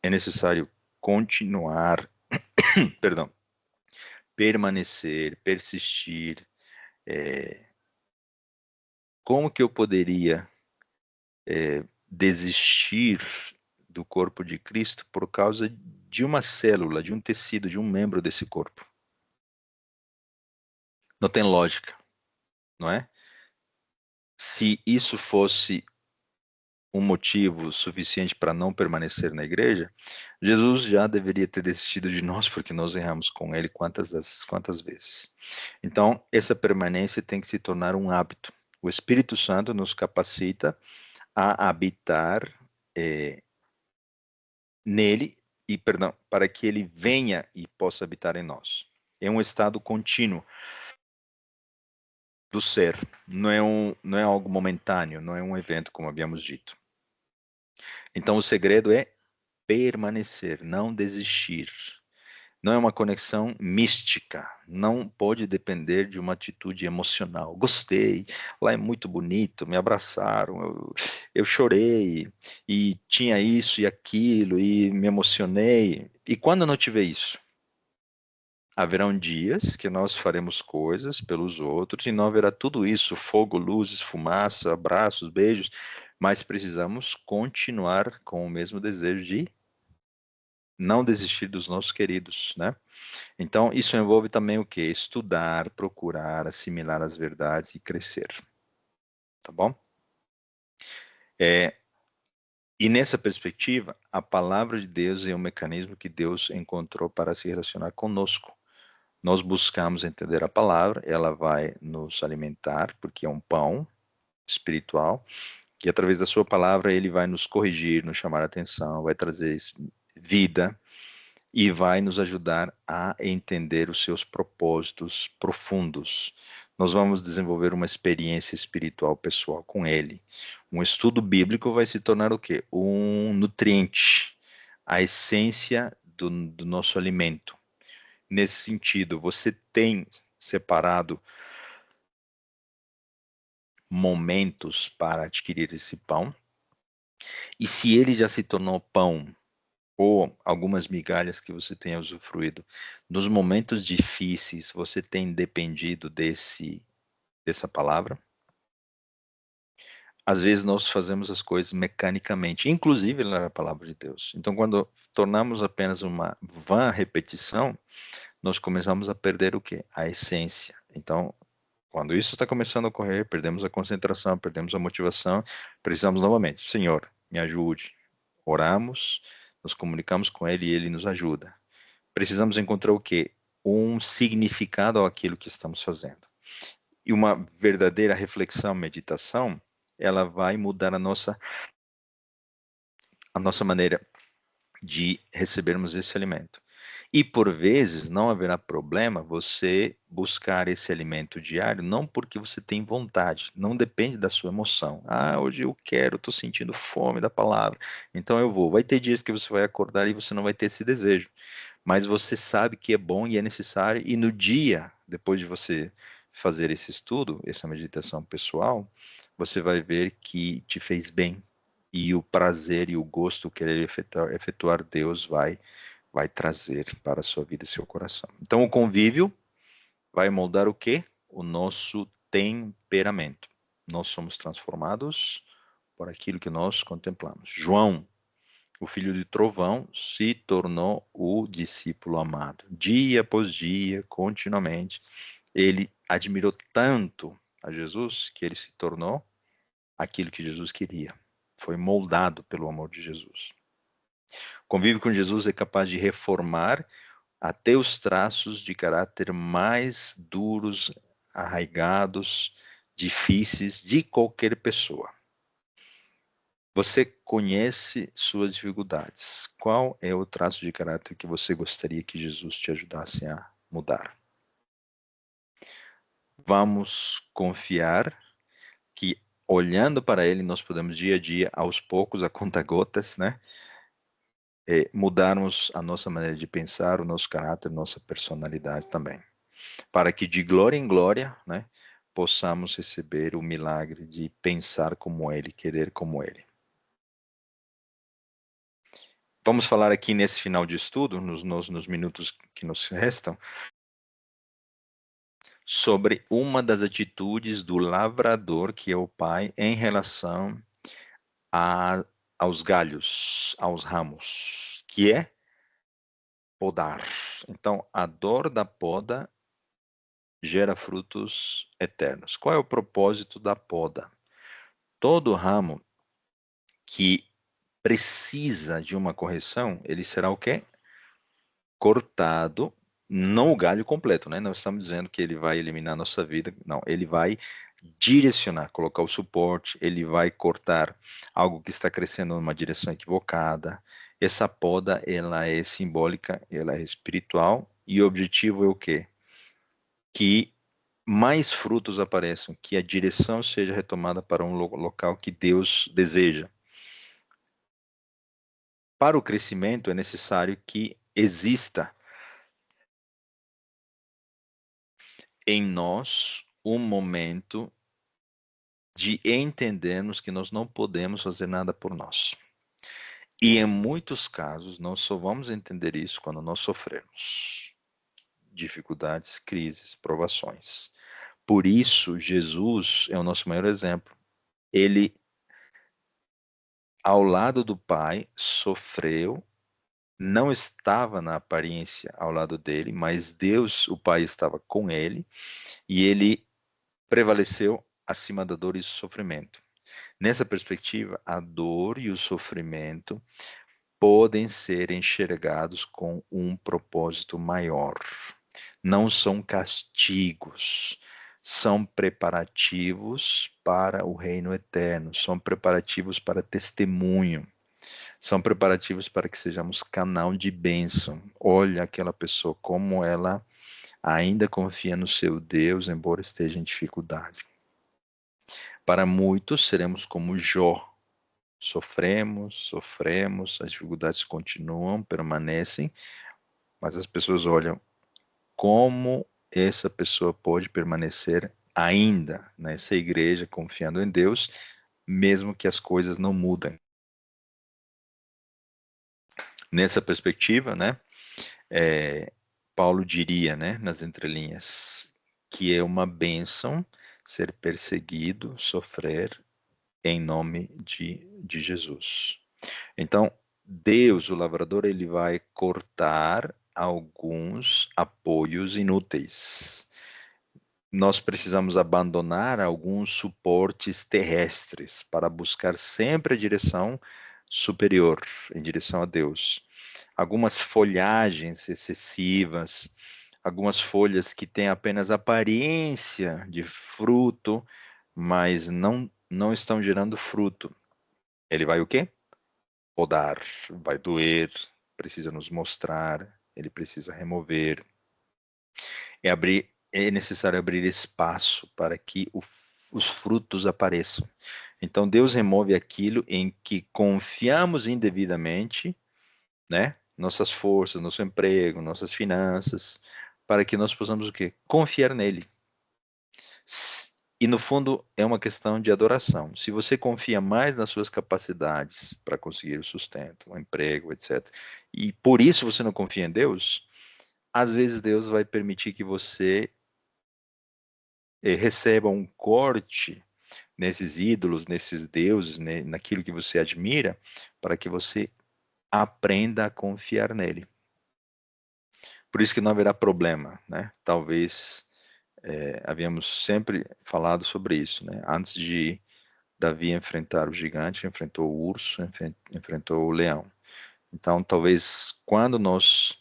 [SPEAKER 1] É necessário continuar, perdão, permanecer, persistir. Como que eu poderia desistir do corpo de Cristo por causa de uma célula, de um tecido, de um membro desse corpo? Não tem lógica, não é? Se isso fosse um motivo suficiente para não permanecer na igreja, Jesus já deveria ter desistido de nós, porque nós erramos com ele quantas vezes. Então, essa permanência tem que se tornar um hábito. O Espírito Santo nos capacita a habitar nele, para que ele venha e possa habitar em nós. É um estado contínuo do ser, não é algo momentâneo, não é um evento, como havíamos dito. Então, o segredo é permanecer, não desistir. Não é uma conexão mística, não pode depender de uma atitude emocional. Gostei, lá é muito bonito, me abraçaram, eu chorei, e tinha isso e aquilo, e me emocionei. E quando não tiver isso? Haverão dias que nós faremos coisas pelos outros e não haverá tudo isso, fogo, luzes, fumaça, abraços, beijos, mas precisamos continuar com o mesmo desejo de não desistir dos nossos queridos, né? Então, isso envolve também o quê? Estudar, procurar, assimilar as verdades e crescer. Tá bom? E nessa perspectiva, a palavra de Deus é um mecanismo que Deus encontrou para se relacionar conosco. Nós buscamos entender a palavra, ela vai nos alimentar, porque é um pão espiritual, e através da sua palavra ele vai nos corrigir, nos chamar a atenção, vai trazer vida, e vai nos ajudar a entender os seus propósitos profundos. Nós vamos desenvolver uma experiência espiritual pessoal com ele. Um estudo bíblico vai se tornar o quê? Um nutriente, a essência do nosso alimento. Nesse sentido, você tem separado momentos para adquirir esse pão? E se ele já se tornou pão, ou algumas migalhas que você tenha usufruído, nos momentos difíceis, você tem dependido dessa palavra? Às vezes nós fazemos as coisas mecanicamente, inclusive na palavra de Deus. Então, quando tornamos apenas uma vã repetição, nós começamos a perder o quê? A essência. Então, quando isso está começando a ocorrer, perdemos a concentração, perdemos a motivação, precisamos novamente, Senhor, me ajude. Oramos, nos comunicamos com Ele e Ele nos ajuda. precisamos encontrar o quê? Um significado àquilo que estamos fazendo. E uma verdadeira reflexão, meditação, ela vai mudar a nossa maneira de recebermos esse alimento. E por vezes não haverá problema você buscar esse alimento diário, não porque você tem vontade, não depende da sua emoção. Ah, hoje eu quero, estou sentindo fome da palavra, então eu vou. Vai ter dias que você vai acordar e você não vai ter esse desejo, mas você sabe que é bom e é necessário, e no dia, depois de você fazer esse estudo, essa meditação pessoal, você vai ver que te fez bem, e o prazer e o gosto que ele efetuar Deus vai trazer para a sua vida e seu coração. Então, o convívio vai moldar o quê? O nosso temperamento. Nós somos transformados por aquilo que nós contemplamos. João, o filho de Trovão, se tornou o discípulo amado. Dia após dia, continuamente, ele admirou tanto a Jesus que ele se tornou aquilo que Jesus queria. Foi moldado pelo amor de Jesus. O convívio com Jesus é capaz de reformar até os traços de caráter mais duros, arraigados, difíceis de qualquer pessoa. Você conhece suas dificuldades. Qual é o traço de caráter que você gostaria que Jesus te ajudasse a mudar? Vamos confiar que, olhando para Ele, nós podemos dia a dia, aos poucos, a conta-gotas, né? Mudarmos a nossa maneira de pensar, o nosso caráter, nossa personalidade também. Para que de glória em glória, né, possamos receber o milagre de pensar como Ele, querer como Ele. Vamos falar aqui nesse final de estudo, nos minutos que nos restam, sobre uma das atitudes do lavrador, que é o pai, em relação aos galhos, aos ramos, que é podar. Então, a dor da poda gera frutos eternos. Qual é o propósito da poda? Todo ramo que precisa de uma correção, ele será o quê? Cortado, não o galho completo, né? Não estamos dizendo que ele vai eliminar a nossa vida, não. Ele vai direcionar, colocar o suporte, ele vai cortar algo que está crescendo numa direção equivocada. Essa poda, ela é simbólica, ela é espiritual, e o objetivo é o quê? Que mais frutos apareçam, que a direção seja retomada para um local que Deus deseja. Para o crescimento é necessário que exista em nós um momento de entendermos que nós não podemos fazer nada por nós. E em muitos casos, nós só vamos entender isso quando nós sofrermos dificuldades, crises, provações. Por isso, Jesus é o nosso maior exemplo. Ele, ao lado do Pai, sofreu, não estava na aparência ao lado dele, mas Deus, o Pai, estava com ele, e ele prevaleceu acima da dor e do sofrimento. Nessa perspectiva, a dor e o sofrimento podem ser enxergados com um propósito maior. Não são castigos, são preparativos para o reino eterno, são preparativos para testemunho, são preparativos para que sejamos canal de bênção. Olha aquela pessoa, como ela ainda confia no seu Deus, embora esteja em dificuldade. Para muitos, seremos como Jó. Sofremos, as dificuldades continuam, permanecem, mas as pessoas olham como essa pessoa pode permanecer ainda nessa igreja, confiando em Deus, mesmo que as coisas não mudem. Nessa perspectiva, né, Paulo diria, né, nas entrelinhas, que é uma bênção ser perseguido, sofrer em nome de Jesus. Então, Deus, o lavrador, ele vai cortar alguns apoios inúteis. Nós precisamos abandonar alguns suportes terrestres para buscar sempre a direção superior, em direção a Deus. algumas folhagens excessivas, algumas folhas que têm apenas aparência de fruto, mas não estão gerando fruto. Ele vai o quê? Podar, vai doer, precisa nos mostrar, ele precisa remover. É necessário abrir espaço para que os frutos apareçam. Então Deus remove aquilo em que confiamos indevidamente, né? Nossas forças, nosso emprego, nossas finanças, para que nós possamos o quê? Confiar nele. E no fundo é uma questão de adoração. Se você confia mais nas suas capacidades para conseguir o sustento, o emprego, etc., e por isso você não confia em Deus, às vezes Deus vai permitir que você receba um corte nesses ídolos, nesses deuses, né, naquilo que você admira, para que você aprenda a confiar nele. Por isso que não haverá problema, né? Talvez havíamos sempre falado sobre isso, né? Antes de Davi enfrentar o gigante, enfrentou o urso, enfrentou o leão. Então, talvez quando nós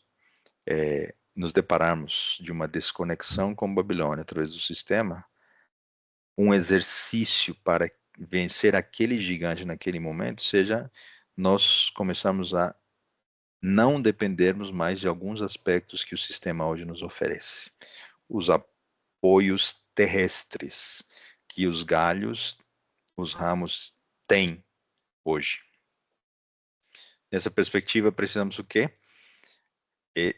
[SPEAKER 1] nos depararmos de uma desconexão com Babilônia através do sistema, um exercício para vencer aquele gigante naquele momento seja nós começarmos a não dependermos mais de alguns aspectos que o sistema hoje nos oferece. Os apoios terrestres que os galhos, os ramos têm hoje. Nessa perspectiva, precisamos o quê?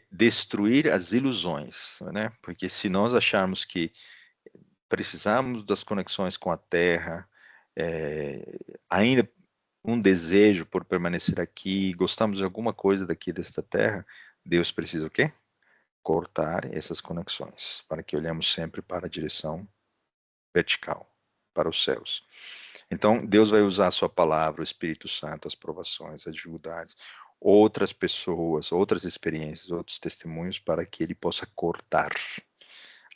[SPEAKER 1] Destruir as ilusões, né? Porque se nós acharmos que precisamos das conexões com a Terra, ainda um desejo por permanecer aqui, gostamos de alguma coisa daqui desta Terra, Deus precisa o quê? Cortar essas conexões, para que olhemos sempre para a direção vertical, para os céus. Então, Deus vai usar a sua palavra, o Espírito Santo, as provações, as dificuldades, outras pessoas, outras experiências, outros testemunhos, para que ele possa cortar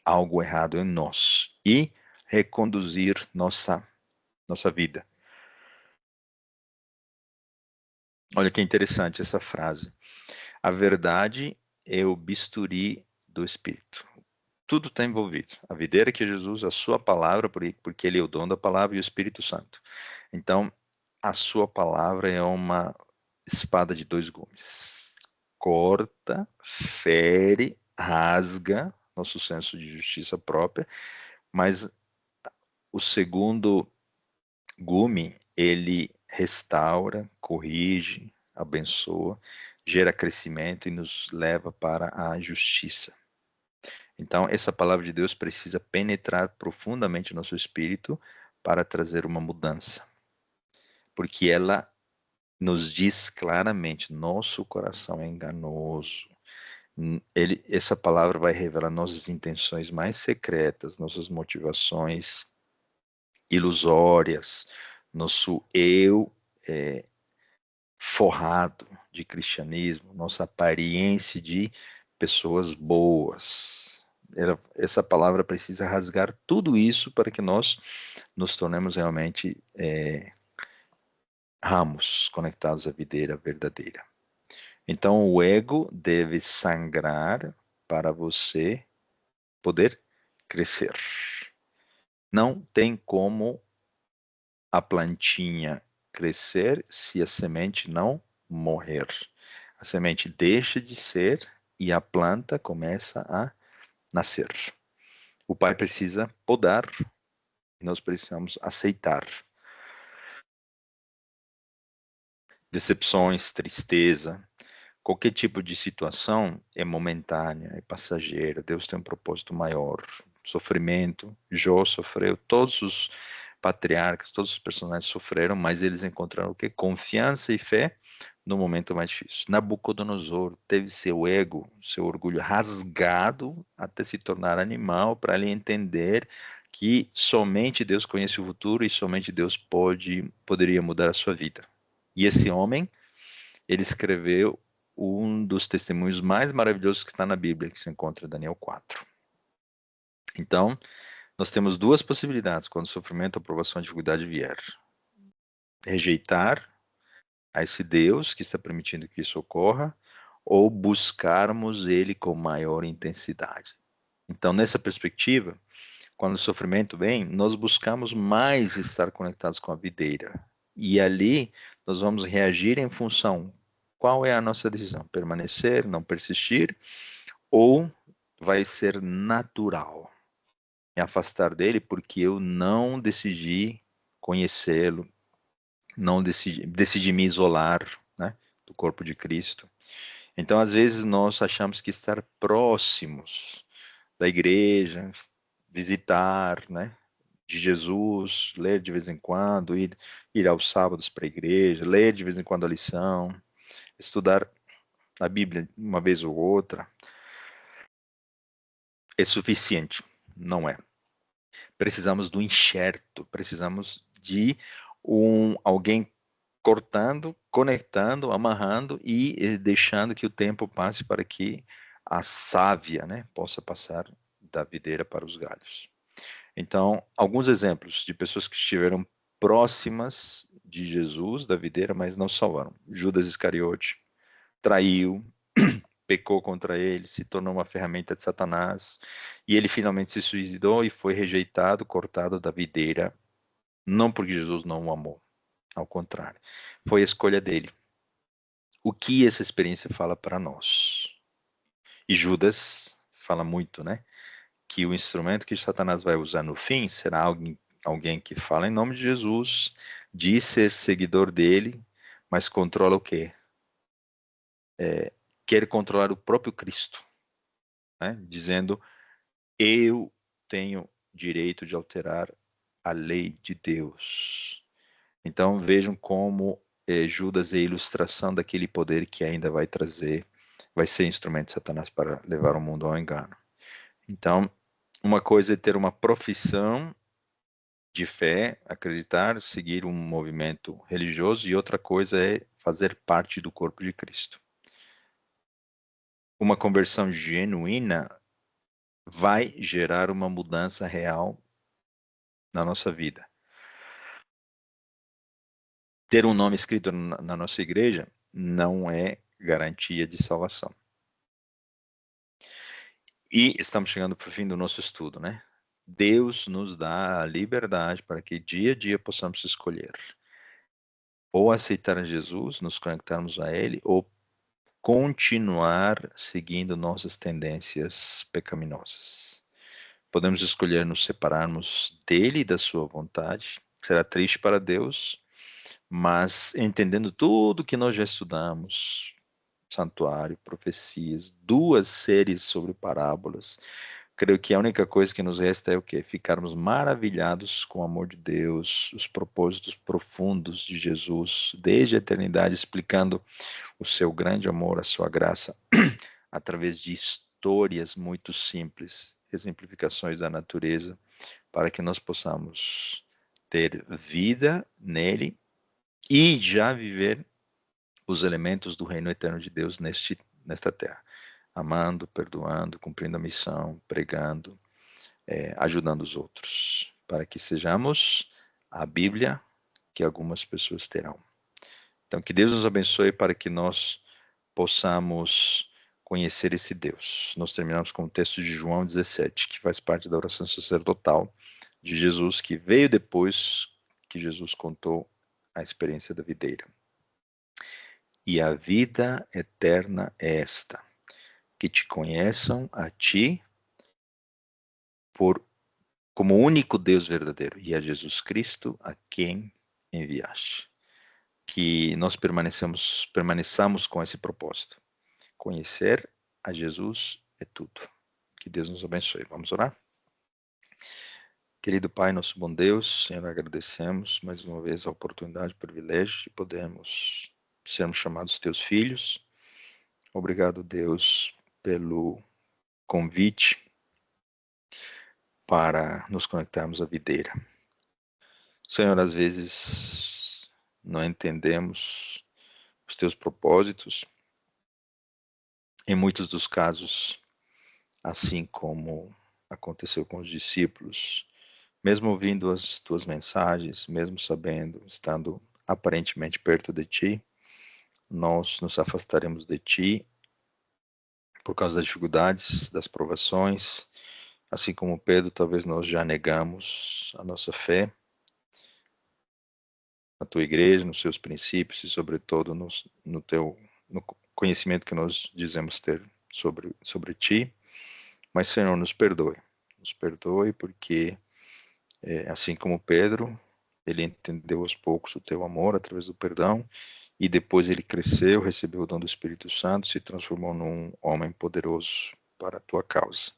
[SPEAKER 1] algo errado em nós e reconduzir nossa vida. Olha que interessante essa frase. A verdade é o bisturi do Espírito. Tudo está envolvido. A videira que é Jesus, a sua palavra, porque ele é o dono da palavra, e o Espírito Santo. Então, a sua palavra é uma espada de dois gumes. Corta, fere, rasga nosso senso de justiça própria, mas o segundo gume, ele restaura, corrige, abençoa, gera crescimento e nos leva para a justiça. Então, essa palavra de Deus precisa penetrar profundamente no nosso espírito para trazer uma mudança. Porque ela nos diz claramente, nosso coração é enganoso. Essa palavra vai revelar nossas intenções mais secretas, nossas motivações ilusórias, nosso eu forrado de cristianismo, nossa aparência de pessoas boas. Essa palavra precisa rasgar tudo isso para que nós nos tornemos realmente ramos conectados à videira verdadeira. Então, o ego deve sangrar para você poder crescer. Não tem como a plantinha crescer se a semente não morrer. A semente deixa de ser e a planta começa a nascer. O pai precisa podar e nós precisamos aceitar. Decepções, tristeza, qualquer tipo de situação é momentânea, é passageira. Deus tem um propósito maior. Sofrimento, Jó sofreu, todos os patriarcas, todos os personagens sofreram, mas eles encontraram o quê? Confiança e fé no momento mais difícil. Nabucodonosor teve seu ego, seu orgulho rasgado até se tornar animal para ele entender que somente Deus conhece o futuro e somente Deus poderia mudar a sua vida. E esse homem, ele escreveu um dos testemunhos mais maravilhosos que está na Bíblia, que se encontra em Daniel 4. Então, nós temos duas possibilidades quando o sofrimento, a provação, a dificuldade vier. Rejeitar a esse Deus que está permitindo que isso ocorra, ou buscarmos ele com maior intensidade. Então, nessa perspectiva, quando o sofrimento vem, nós buscamos mais estar conectados com a videira. E ali nós vamos reagir em função qual é a nossa decisão, permanecer, não persistir, ou vai ser natural me afastar dele porque eu não decidi conhecê-lo, não decidi me isolar, né, do corpo de Cristo. Então, às vezes, nós achamos que estar próximos da igreja, visitar, né, de Jesus, ler de vez em quando, ir aos sábados para a igreja, ler de vez em quando a lição, estudar a Bíblia uma vez ou outra, é suficiente. Não é. Precisamos do enxerto, precisamos de alguém cortando, conectando, amarrando e deixando que o tempo passe para que a sávia, né, possa passar da videira para os galhos. Então, alguns exemplos de pessoas que estiveram próximas de Jesus, da videira, mas não salvaram. Judas Iscariote traiu, pecou contra ele, se tornou uma ferramenta de Satanás, e ele finalmente se suicidou e foi rejeitado, cortado da videira, não porque Jesus não o amou, ao contrário, foi a escolha dele. O que essa experiência fala para nós? E Judas fala muito, né? Que o instrumento que Satanás vai usar no fim será alguém que fala em nome de Jesus, diz ser seguidor dele, mas controla o quê? Quer controlar o próprio Cristo, né? Dizendo, eu tenho direito de alterar a lei de Deus. Então vejam como Judas é a ilustração daquele poder que ainda vai trazer, vai ser instrumento de Satanás para levar o mundo ao engano. Então, uma coisa é ter uma profissão de fé, acreditar, seguir um movimento religioso, e outra coisa é fazer parte do corpo de Cristo. Uma conversão genuína vai gerar uma mudança real na nossa vida. Ter um nome escrito na nossa igreja não é garantia de salvação. E estamos chegando para o fim do nosso estudo, né? Deus nos dá a liberdade para que dia a dia possamos escolher ou aceitar Jesus, nos conectarmos a Ele, ou continuar seguindo nossas tendências pecaminosas. Podemos escolher nos separarmos dele e da sua vontade. Será triste para Deus, mas entendendo tudo que nós já estudamos, santuário, profecias, 2 séries sobre parábolas, creio que a única coisa que nos resta é o quê? Ficarmos maravilhados com o amor de Deus, os propósitos profundos de Jesus, desde a eternidade, explicando o seu grande amor, a sua graça, através de histórias muito simples, exemplificações da natureza, para que nós possamos ter vida nele e já viver os elementos do reino eterno de Deus nesta terra, amando, perdoando, cumprindo a missão, pregando, ajudando os outros, para que sejamos a Bíblia que algumas pessoas terão. Então, que Deus nos abençoe para que nós possamos conhecer esse Deus. Nós terminamos com o texto de João 17, que faz parte da oração sacerdotal de Jesus, que veio depois que Jesus contou a experiência da videira. E a vida eterna é esta, que te conheçam a ti como o único Deus verdadeiro, e a Jesus Cristo a quem enviaste. Que nós permaneçamos com esse propósito. Conhecer a Jesus é tudo. Que Deus nos abençoe. Vamos orar? Querido Pai, nosso bom Deus, Senhor, agradecemos mais uma vez a oportunidade, o privilégio de podermos sermos chamados teus filhos. Obrigado, Deus, pelo convite para nos conectarmos à videira. Senhor, às vezes não entendemos os teus propósitos. Em muitos dos casos, assim como aconteceu com os discípulos, mesmo ouvindo as tuas mensagens, mesmo sabendo, estando aparentemente perto de ti, nós nos afastaremos de ti por causa das dificuldades, das provações, assim como Pedro, talvez nós já negamos a nossa fé na tua igreja, nos seus princípios e, sobretudo, no conhecimento que nós dizemos ter sobre ti. Mas, Senhor, nos perdoe porque, assim como Pedro, ele entendeu aos poucos o teu amor através do perdão, e depois ele cresceu, recebeu o dom do Espírito Santo, se transformou num homem poderoso para a tua causa.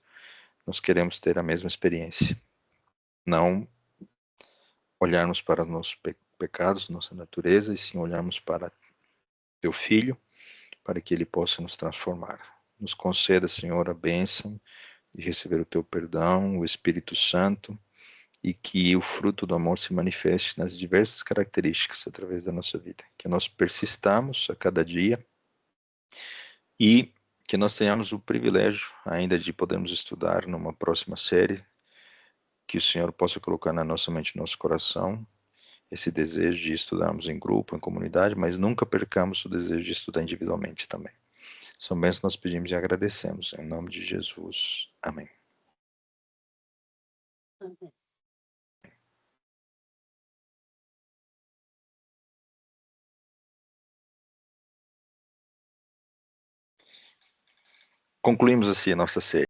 [SPEAKER 1] Nós queremos ter a mesma experiência, não olharmos para os nossos pecados, nossa natureza, e sim olharmos para teu Filho, para que ele possa nos transformar. Nos conceda, Senhor, a bênção de receber o teu perdão, o Espírito Santo, e que o fruto do amor se manifeste nas diversas características através da nossa vida. Que nós persistamos a cada dia e que nós tenhamos o privilégio ainda de podermos estudar numa próxima série, que o Senhor possa colocar na nossa mente e nosso coração esse desejo de estudarmos em grupo, em comunidade, mas nunca percamos o desejo de estudar individualmente também. São bênçãos que nós pedimos e agradecemos. Em nome de Jesus. Amém. Concluímos assim a nossa série.